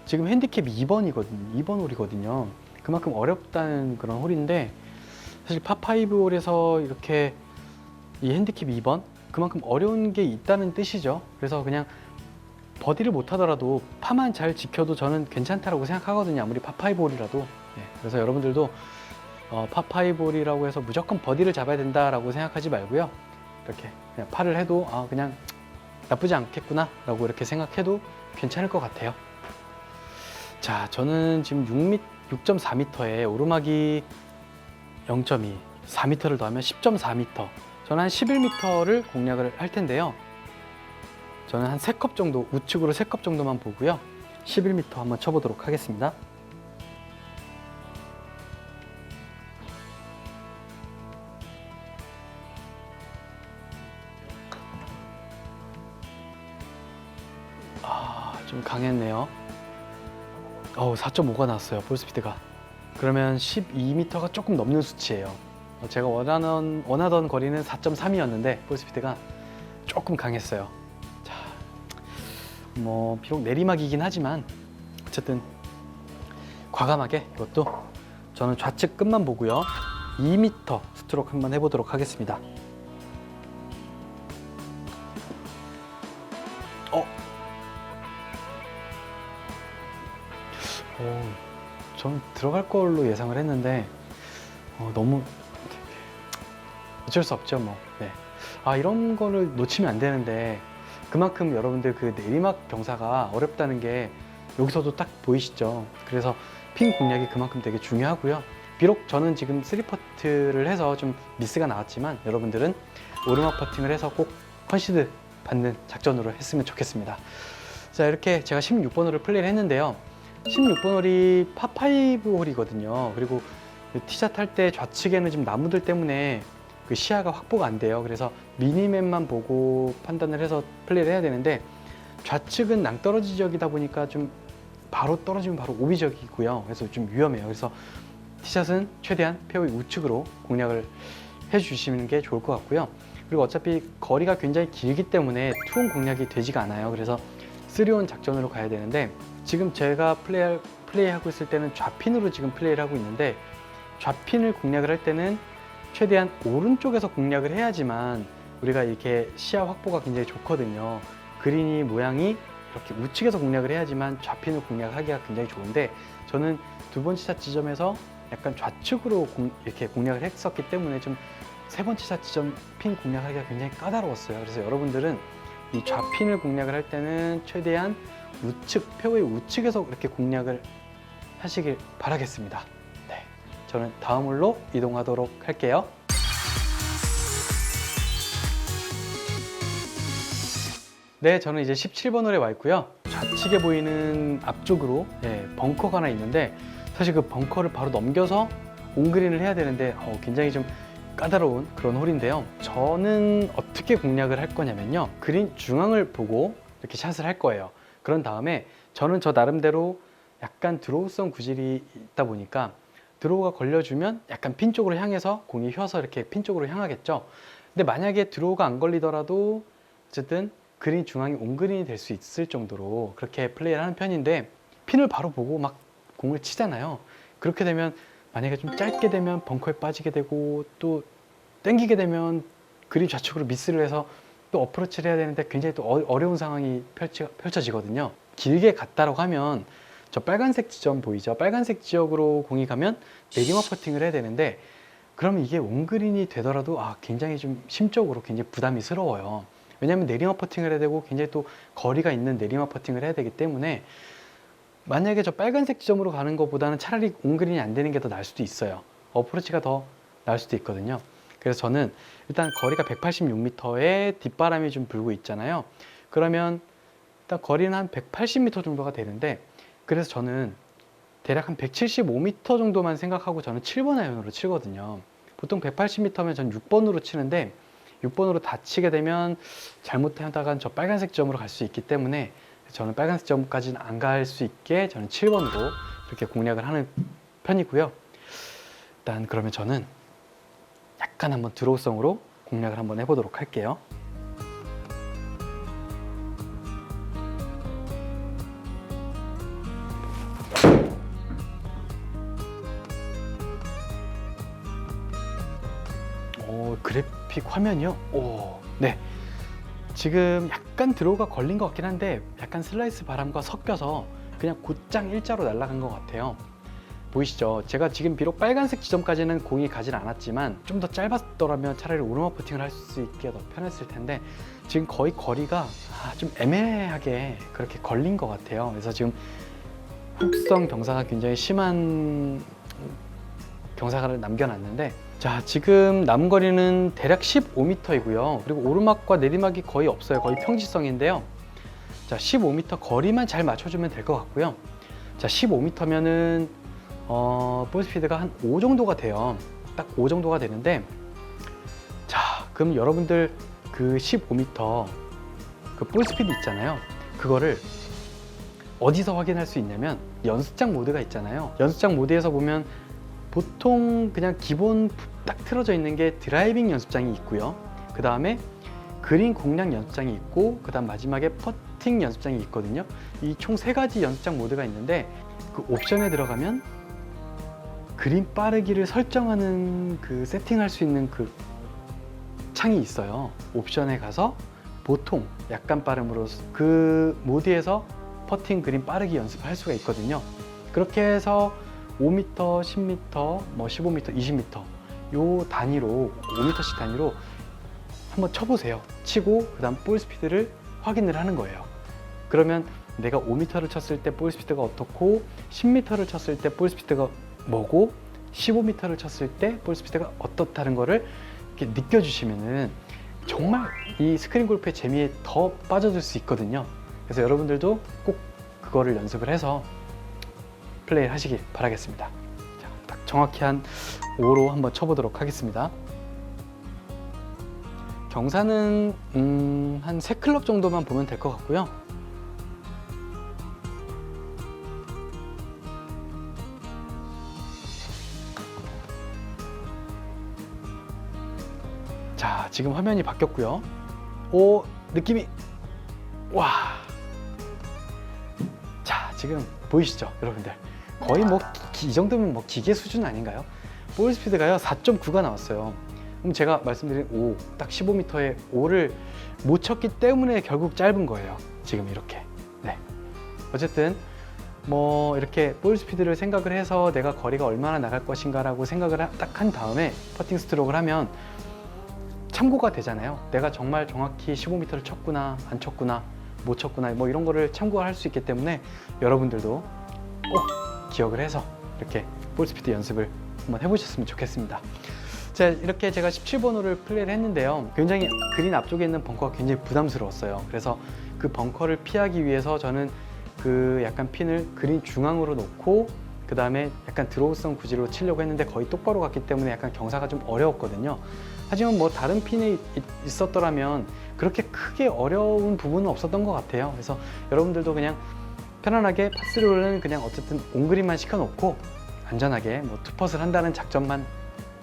지금 핸디캡이 2번이거든요. 2번 홀이거든요. 그만큼 어렵다는 그런 홀인데, 사실 파5 홀에서 이렇게 이 핸디캡 2번 그만큼 어려운 게 있다는 뜻이죠. 그래서 그냥 버디를 못 하더라도 파만 잘 지켜도 저는 괜찮다라고 생각하거든요. 아무리 파5 홀이라도. 네, 그래서 여러분들도 파5 홀이라고 해서 무조건 버디를 잡아야 된다라고 생각하지 말고요. 이렇게 그냥 파를 해도 그냥 나쁘지 않겠구나 라고 이렇게 생각해도 괜찮을 것 같아요. 자, 저는 지금 6.4m에 오르막이 0.2, 4m를 더하면 10.4m, 저는 한 11m를 공략을 할 텐데요. 저는 한 3컵 정도, 우측으로 3컵 정도만 보고요. 11m 한번 쳐보도록 하겠습니다. 좀 강했네요. 4.5가 나왔어요, 볼스피드가. 그러면 12m가 조금 넘는 수치예요. 제가 원하던 거리는 4.3이었는데 볼스피드가 조금 강했어요. 자, 뭐 비록 내리막이긴 하지만 어쨌든 과감하게 이것도 저는 좌측 끝만 보고요. 2m 스트로크 한번 해보도록 하겠습니다. 전 들어갈 걸로 예상을 했는데 너무 어쩔 수 없죠, 뭐. 네. 이런 거를 놓치면 안 되는데, 그만큼 여러분들 그 내리막 경사가 어렵다는 게 여기서도 딱 보이시죠. 그래서 핀 공략이 그만큼 되게 중요하고요. 비록 저는 지금 3퍼트를 해서 좀 미스가 나왔지만 여러분들은 오르막 퍼팅을 해서 꼭 컨시드 받는 작전으로 했으면 좋겠습니다. 자, 이렇게 제가 16번 홀을 플레이를 했는데요. 16번 홀이 파5 홀이거든요. 그리고 티샷 할 때 좌측에는 지금 나무들 때문에 그 시야가 확보가 안 돼요. 그래서 미니맵만 보고 판단을 해서 플레이를 해야 되는데, 좌측은 낭떠러지 지역이다 보니까 좀 바로 떨어지면 바로 오비 지역이고요. 그래서 좀 위험해요. 그래서 티샷은 최대한 페어웨이 우측으로 공략을 해주시는 게 좋을 것 같고요. 그리고 어차피 거리가 굉장히 길기 때문에 투혼 공략이 되지가 않아요. 그래서 3온 작전으로 가야 되는데, 지금 제가 플레이하고 있을 때는 좌핀으로 지금 플레이를 하고 있는데, 좌핀을 공략을 할 때는 최대한 오른쪽에서 공략을 해야지만 우리가 이렇게 시야 확보가 굉장히 좋거든요. 그린이 모양이 이렇게 우측에서 공략을 해야지만 좌핀을 공략하기가 굉장히 좋은데, 저는 두 번째 샷 지점에서 약간 좌측으로 이렇게 공략을 했었기 때문에 좀 세 번째 샷 지점 핀 공략하기가 굉장히 까다로웠어요. 그래서 여러분들은 이 좌핀을 공략을 할 때는 최대한 우측, 페어웨이 우측에서 이렇게 공략을 하시길 바라겠습니다. 네, 저는 다음 홀로 이동하도록 할게요. 네, 저는 이제 17번 홀에 와 있고요. 좌측에 보이는 앞쪽으로 벙커가 하나 있는데, 사실 그 벙커를 바로 넘겨서 온그린을 해야 되는데 굉장히 좀 까다로운 그런 홀인데요. 저는 어떻게 공략을 할 거냐면요, 그린 중앙을 보고 이렇게 샷을 할 거예요. 그런 다음에 저는 저 나름대로 약간 드로우성 구질이 있다 보니까 드로우가 걸려주면 약간 핀 쪽으로 향해서 공이 휘어서 이렇게 핀 쪽으로 향하겠죠. 근데 만약에 드로우가 안 걸리더라도 어쨌든 그린 중앙이 온그린이 될 수 있을 정도로 그렇게 플레이를 하는 편인데, 핀을 바로 보고 막 공을 치잖아요. 그렇게 되면 만약에 좀 짧게 되면 벙커에 빠지게 되고, 또 땡기게 되면 그린 좌측으로 미스를 해서 또 어프로치를 해야 되는데 굉장히 또 어려운 상황이 펼쳐지거든요. 길게 갔다라고 하면 저 빨간색 지점 보이죠? 빨간색 지역으로 공이 가면 내리막 퍼팅을 해야 되는데, 그러면 이게 온그린이 되더라도 굉장히 좀 심적으로 굉장히 부담이스러워요. 왜냐하면 내리막 퍼팅을 해야 되고 굉장히 또 거리가 있는 내리막 퍼팅을 해야 되기 때문에, 만약에 저 빨간색 지점으로 가는 것보다는 차라리 온그린이 안 되는 게 더 나을 수도 있어요. 어프로치가 더 나을 수도 있거든요. 그래서 저는 일단 거리가 186m에 뒷바람이 좀 불고 있잖아요. 그러면 일단 거리는 한 180m 정도가 되는데, 그래서 저는 대략 한 175m 정도만 생각하고 저는 7번 아이언으로 치거든요. 보통 180m면 전 6번으로 치는데, 6번으로 다 치게 되면 잘못하다간 저 빨간색 점으로 갈 수 있기 때문에 저는 빨간색 점까지는 안 갈 수 있게 저는 7번으로 이렇게 공략을 하는 편이고요. 일단 그러면 저는 약간 한번 드로우성으로 공략을 한번 해보도록 할게요. 그래픽 화면이요? 네. 지금 약간 드로우가 걸린 것 같긴 한데 약간 슬라이스 바람과 섞여서 그냥 곧장 일자로 날아간 것 같아요. 보이시죠? 제가 지금 비록 빨간색 지점까지는 공이 가진 않았지만 좀 더 짧았더라면 차라리 오르막 퍼팅을 할 수 있게 더 편했을 텐데 지금 거의 거리가 좀 애매하게 그렇게 걸린 것 같아요. 그래서 지금 훅성 경사가 굉장히 심한 경사를 남겨놨는데, 자, 지금 남은 거리는 대략 15m이고요. 그리고 오르막과 내리막이 거의 없어요. 거의 평지성인데요. 자, 15m 거리만 잘 맞춰주면 될 것 같고요. 자, 15m면은 볼 스피드가 한 5 정도가 돼요. 딱 5 정도가 되는데, 자, 그럼 여러분들 그 15m 그 볼 스피드 있잖아요. 그거를 어디서 확인할 수 있냐면 연습장 모드가 있잖아요. 연습장 모드에서 보면 보통 그냥 기본 딱 틀어져 있는 게 드라이빙 연습장이 있고요. 그 다음에 그린 공략 연습장이 있고, 그 다음 마지막에 퍼팅 연습장이 있거든요. 이 총 3가지 연습장 모드가 있는데, 그 옵션에 들어가면 그린 빠르기를 설정하는 그 세팅할 수 있는 그 창이 있어요. 옵션에 가서 보통 약간 빠름으로 그 모드에서 퍼팅 그린 빠르기 연습을 할 수가 있거든요. 그렇게 해서 5m, 10m, 뭐 15m, 20m 요 단위로 5m씩 단위로 한번 쳐보세요. 치고 그 다음 볼 스피드를 확인을 하는 거예요. 그러면 내가 5m를 쳤을 때 볼 스피드가 어떻고, 10m를 쳤을 때 볼 스피드가 뭐고, 15m를 쳤을 때 볼 스피드가 어떻다는 거를 이렇게 느껴주시면은 정말 이 스크린 골프의 재미에 더 빠져들 수 있거든요. 그래서 여러분들도 꼭 그거를 연습을 해서 플레이를 하시길 바라겠습니다. 자, 딱 정확히 한 5로 한번 쳐보도록 하겠습니다. 경사는 한 3클럽 정도만 보면 될 것 같고요. 자, 지금 화면이 바뀌었고요. 오, 느낌이, 와. 자, 지금 보이시죠, 여러분들? 거의 뭐 이 정도면 뭐 기계 수준 아닌가요? 볼 스피드가요 4.9가 나왔어요. 그럼 제가 말씀드린 5, 딱 15m에 5를 못 쳤기 때문에 결국 짧은 거예요. 지금 이렇게. 네. 어쨌든 뭐 이렇게 볼 스피드를 생각을 해서 내가 거리가 얼마나 나갈 것인가라고 생각을 딱 한 다음에 퍼팅 스트로크를 하면 참고가 되잖아요. 내가 정말 정확히 15m를 쳤구나, 안 쳤구나, 못 쳤구나, 뭐 이런 거를 참고할 수 있기 때문에 여러분들도 꼭 기억을 해서 이렇게 볼 스피드 연습을 한번 해보셨으면 좋겠습니다. 자, 이렇게 제가 17번 홀을 플레이를 했는데요. 굉장히 그린 앞쪽에 있는 벙커가 굉장히 부담스러웠어요. 그래서 그 벙커를 피하기 위해서 저는 그 약간 핀을 그린 중앙으로 놓고 그 다음에 약간 드로우성 구질로 치려고 했는데 거의 똑바로 갔기 때문에 약간 경사가 좀 어려웠거든요. 하지만 뭐 다른 핀이 있었더라면 그렇게 크게 어려운 부분은 없었던 것 같아요. 그래서 여러분들도 그냥 편안하게 파3홀은 그냥 어쨌든 온그린만 시켜놓고 안전하게 뭐 투퍼스를 한다는 작전만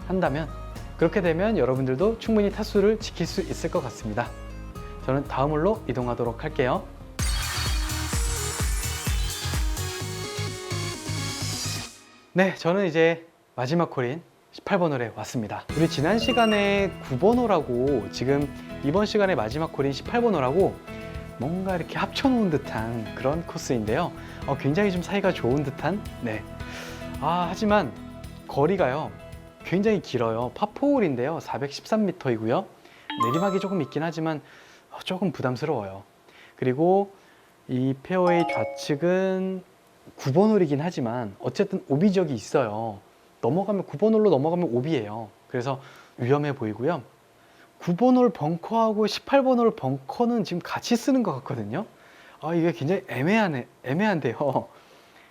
한다면, 그렇게 되면 여러분들도 충분히 타수를 지킬 수 있을 것 같습니다. 저는 다음 홀로 이동하도록 할게요. 네, 저는 이제 마지막 홀인 18번 홀에 왔습니다. 우리 지난 시간에 9번 홀하고 지금 이번 시간에 마지막 홀인 18번 홀하고 뭔가 이렇게 합쳐놓은 듯한 그런 코스인데요. 굉장히 좀 사이가 좋은 듯한, 네. 하지만 거리가요 굉장히 길어요. 파4홀인데요 413m이고요 내리막이 조금 있긴 하지만 조금 부담스러워요. 그리고 이 페어웨이 좌측은 9번 홀이긴 하지만 어쨌든 오비 지역이 있어요. 넘어가면 9번 홀로 넘어가면 오비예요. 그래서 위험해 보이고요. 9번 홀 벙커하고 18번 홀 벙커는 지금 같이 쓰는 것 같거든요. 이게 굉장히 애매한데요.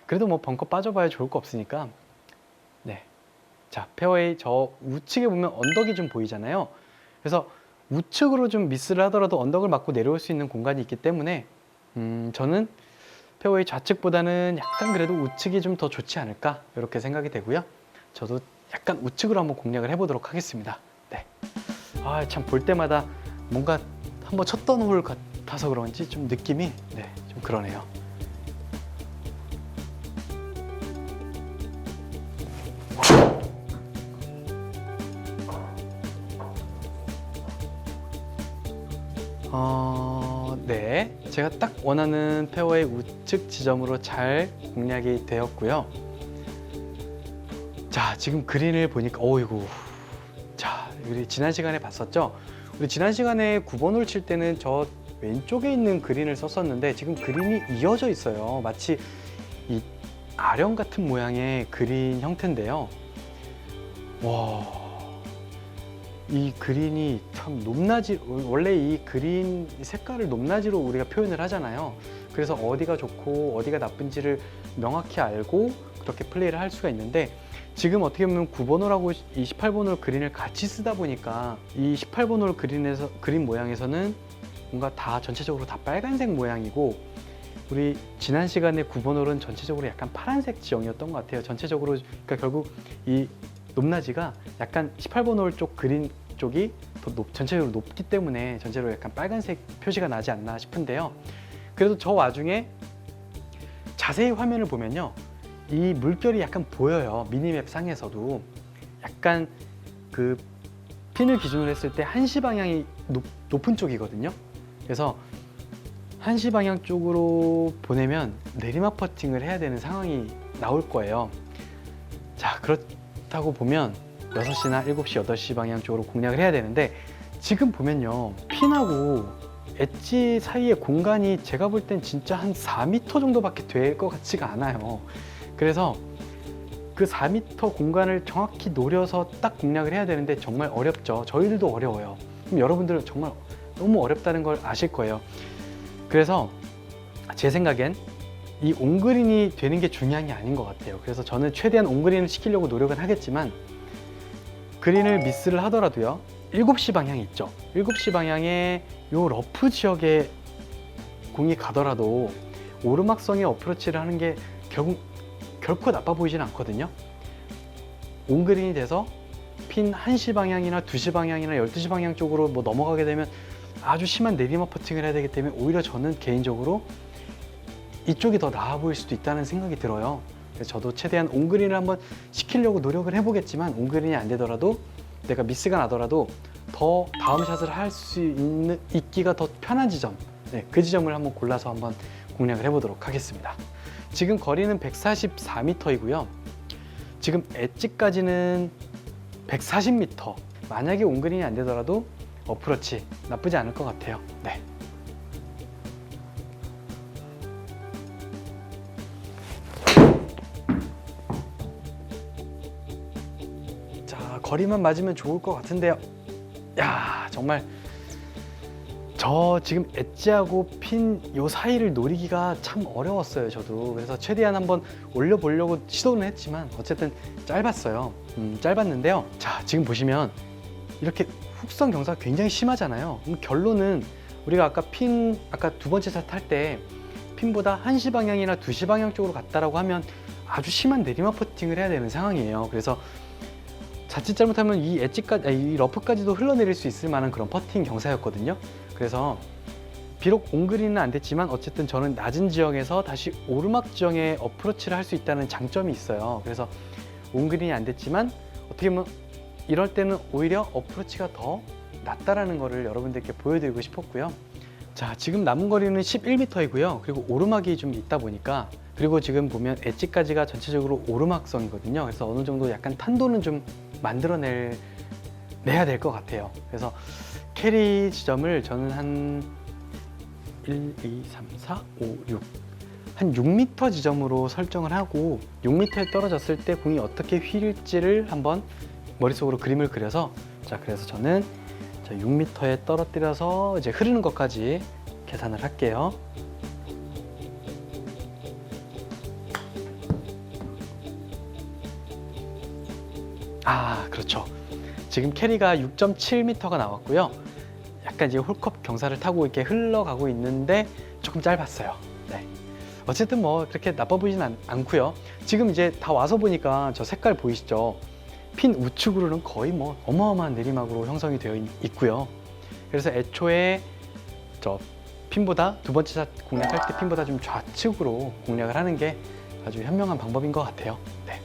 그래도 뭐 벙커 빠져봐야 좋을 거 없으니까. 네. 자, 페어웨이 저 우측에 보면 언덕이 좀 보이잖아요. 그래서 우측으로 좀 미스를 하더라도 언덕을 맞고 내려올 수 있는 공간이 있기 때문에 저는 페어웨이 좌측보다는 약간 그래도 우측이 좀 더 좋지 않을까 이렇게 생각이 되고요. 저도 약간 우측으로 한번 공략을 해보도록 하겠습니다. 네. 참 볼 때마다 뭔가 한번 쳤던 홀 같아서 그런지 좀 느낌이 좀 그러네요. 네, 제가 딱 원하는 페어웨이 우측 지점으로 잘 공략이 되었고요. 자, 지금 그린을 보니까 어이구. 자, 우리 지난 시간에 봤었죠? 우리 지난 시간에 9번 홀 칠 때는 저 왼쪽에 있는 그린을 썼었는데 지금 그린이 이어져 있어요. 마치 이 아령 같은 모양의 그린 형태인데요. 와, 이 그린이 참 높낮이, 원래 이 그린 색깔을 높낮이로 우리가 표현을 하잖아요. 그래서 어디가 좋고 어디가 나쁜지를 명확히 알고 그렇게 플레이를 할 수가 있는데, 지금 어떻게 보면 9번 홀하고 28번 홀 그린을 같이 쓰다 보니까 이 18번 홀 그린 모양에서는 뭔가 다 전체적으로 다 빨간색 모양이고, 우리 지난 시간에 9번 홀은 전체적으로 약간 파란색 지형이었던 것 같아요. 전체적으로, 그러니까 결국 이 높낮이가 약간 18번 홀 쪽 그린 쪽이 더 전체적으로 높기 때문에 전체로 약간 빨간색 표시가 나지 않나 싶은데요. 그래도 저 와중에 자세히 화면을 보면요, 이 물결이 약간 보여요. 미니맵 상에서도 약간 그 핀을 기준으로 했을 때 한시 방향이 높은 쪽이거든요. 그래서 한시 방향 쪽으로 보내면 내리막 퍼팅을 해야 되는 상황이 나올 거예요. 자, 그렇다고 보면 6시나 7시, 8시 방향 쪽으로 공략을 해야 되는데, 지금 보면요, 핀하고 엣지 사이의 공간이 제가 볼 땐 진짜 한 4m 정도밖에 될 것 같지가 않아요. 그래서 그 4m 공간을 정확히 노려서 딱 공략을 해야 되는데 정말 어렵죠. 저희들도 어려워요. 그럼 여러분들은 정말 너무 어렵다는 걸 아실 거예요. 그래서 제 생각엔 이 온그린이 되는 게 중요한 게 아닌 것 같아요. 그래서 저는 최대한 온그린을 시키려고 노력은 하겠지만, 그린을 미스를 하더라도요, 7시 방향이 있죠. 7시 방향에 요 러프 지역에 공이 가더라도 오르막성의 어프로치를 하는 게 결코 나빠 보이진 않거든요. 온그린이 돼서 핀 1시 방향이나 2시 방향이나 12시 방향 쪽으로 뭐 넘어가게 되면 아주 심한 내리막 퍼팅을 해야 되기 때문에 오히려 저는 개인적으로 이쪽이 더 나아 보일 수도 있다는 생각이 들어요. 그래서 저도 최대한 온그린을 한번 시키려고 노력을 해보겠지만, 온그린이 안 되더라도 내가 미스가 나더라도 더 다음 샷을 할 수 있기가 더 편한 지점, 네, 그 지점을 한번 골라서 한번 공략을 해보도록 하겠습니다. 지금 거리는 144m이고요. 지금 엣지까지는 140m. 만약에 온그린이 안 되더라도 어프로치 나쁘지 않을 것 같아요. 네. 자, 거리만 맞으면 좋을 것 같은데요. 야, 정말 저 지금 엣지하고 핀 요 사이를 노리기가 참 어려웠어요, 저도. 그래서 최대한 한번 올려보려고 시도는 했지만 어쨌든 짧았어요. 짧았는데요. 자, 지금 보시면 이렇게 훅선 경사가 굉장히 심하잖아요. 그럼 결론은 우리가 아까 두 번째 샷 할 때 핀보다 1시 방향이나 2시 방향 쪽으로 갔다라고 하면 아주 심한 내리막 퍼팅을 해야 되는 상황이에요. 그래서 자칫 잘못하면 이 이 러프까지도 흘러내릴 수 있을 만한 그런 퍼팅 경사였거든요. 그래서 비록 온그린은 안 됐지만 어쨌든 저는 낮은 지형에서 다시 오르막 지형에 어프로치를 할 수 있다는 장점이 있어요. 그래서 온그린이 안 됐지만 어떻게 보면 이럴 때는 오히려 어프로치가 더 낫다라는 거를 여러분들께 보여드리고 싶었고요. 자, 지금 남은 거리는 11m이고요. 그리고 오르막이 좀 있다 보니까, 그리고 지금 보면 엣지까지가 전체적으로 오르막성이거든요. 그래서 어느 정도 약간 탄도는 좀 만들어내야 될 것 같아요. 그래서 캐리 지점을 저는 한 1, 2, 3, 4, 5, 6, 한 6m 지점으로 설정을 하고 6m에 떨어졌을 때 공이 어떻게 휠지를 한번 머릿속으로 그림을 그려서, 자, 그래서 저는 6m에 떨어뜨려서 이제 흐르는 것까지 계산을 할게요. 아, 그렇죠. 지금 캐리가 6.7m가 나왔고요. 약간 이제 홀컵 경사를 타고 이렇게 흘러가고 있는데 조금 짧았어요. 네. 어쨌든 뭐 그렇게 나빠 보이진 않고요. 지금 이제 다 와서 보니까 저 색깔 보이시죠? 핀 우측으로는 거의 뭐 어마어마한 내리막으로 형성이 되어 있고요. 그래서 애초에 저 핀보다 두 번째 샷 공략할 때 핀보다 좀 좌측으로 공략을 하는 게 아주 현명한 방법인 것 같아요. 네.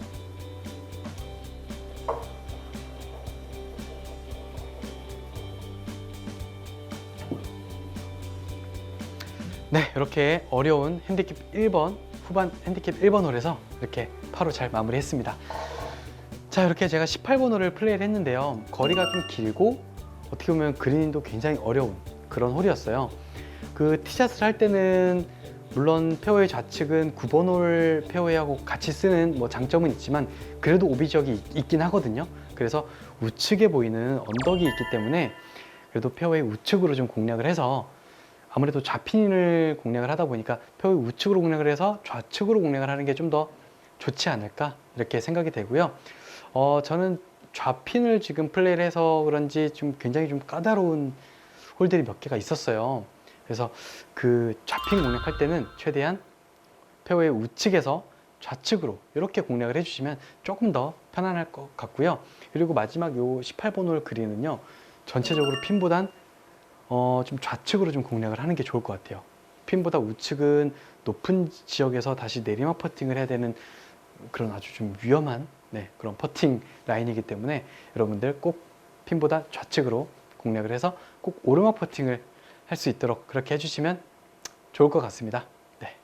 네, 이렇게 어려운 핸디캡 1번, 후반 핸디캡 1번 홀에서 이렇게 파로 잘 마무리했습니다. 자, 이렇게 제가 18번 홀을 플레이를 했는데요. 거리가 좀 길고 어떻게 보면 그린도 굉장히 어려운 그런 홀이었어요. 그 티샷을 할 때는 물론 페어웨이 좌측은 9번 홀 페어웨이하고 같이 쓰는 뭐 장점은 있지만 그래도 오비 지역이 있긴 하거든요. 그래서 우측에 보이는 언덕이 있기 때문에 그래도 페어웨이 우측으로 좀 공략을 해서 아무래도 좌핀을 공략을 하다 보니까 페어웨이 우측으로 공략을 해서 좌측으로 공략을 하는 게 좀 더 좋지 않을까 이렇게 생각이 되고요. 저는 좌핀을 지금 플레이를 해서 그런지 좀 굉장히 좀 까다로운 홀들이 몇 개가 있었어요. 그래서 그 좌핀 공략할 때는 최대한 페어웨이 우측에서 좌측으로 이렇게 공략을 해주시면 조금 더 편안할 것 같고요. 그리고 마지막 요 18번 홀 그린은요, 전체적으로 핀보단 좀 좌측으로 좀 공략을 하는 게 좋을 것 같아요. 핀보다 우측은 높은 지역에서 다시 내리막 퍼팅을 해야 되는 그런 아주 좀 위험한 그런 퍼팅 라인이기 때문에 여러분들 꼭 핀보다 좌측으로 공략을 해서 꼭 오르막 퍼팅을 할 수 있도록 그렇게 해주시면 좋을 것 같습니다. 네.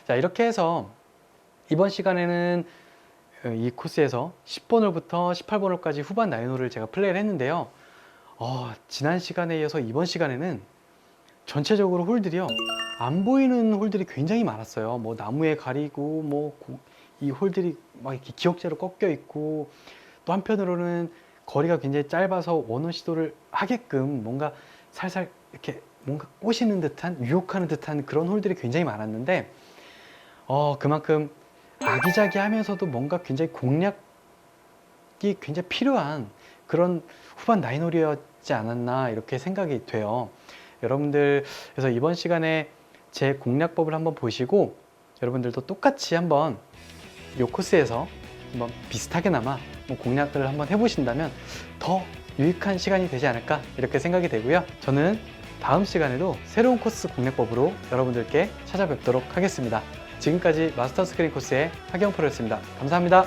자, 이렇게 해서 이번 시간에는 이 코스에서 10번 홀부터 18번 홀까지 후반 9홀을 제가 플레이를 했는데요. 지난 시간에 이어서 이번 시간에는 전체적으로 홀들이요, 안 보이는 홀들이 굉장히 많았어요. 뭐 나무에 가리고 뭐 이 홀들이 막 이렇게 기역자로 꺾여 있고, 또 한편으로는 거리가 굉장히 짧아서 원원 시도를 하게끔 뭔가 살살 이렇게 뭔가 꼬시는 듯한, 유혹하는 듯한 그런 홀들이 굉장히 많았는데, 그만큼 아기자기하면서도 뭔가 굉장히 공략이 굉장히 필요한 그런 후반 9홀이었지 않았나 이렇게 생각이 돼요. 여러분들 그래서 이번 시간에 제 공략법을 한번 보시고 여러분들도 똑같이 한번 이 코스에서 한번 비슷하게나마 뭐 공략들을 한번 해보신다면 더 유익한 시간이 되지 않을까 이렇게 생각이 되고요. 저는 다음 시간에도 새로운 코스 공략법으로 여러분들께 찾아뵙도록 하겠습니다. 지금까지 마스터 스크린 코스의 하경 프로였습니다. 감사합니다.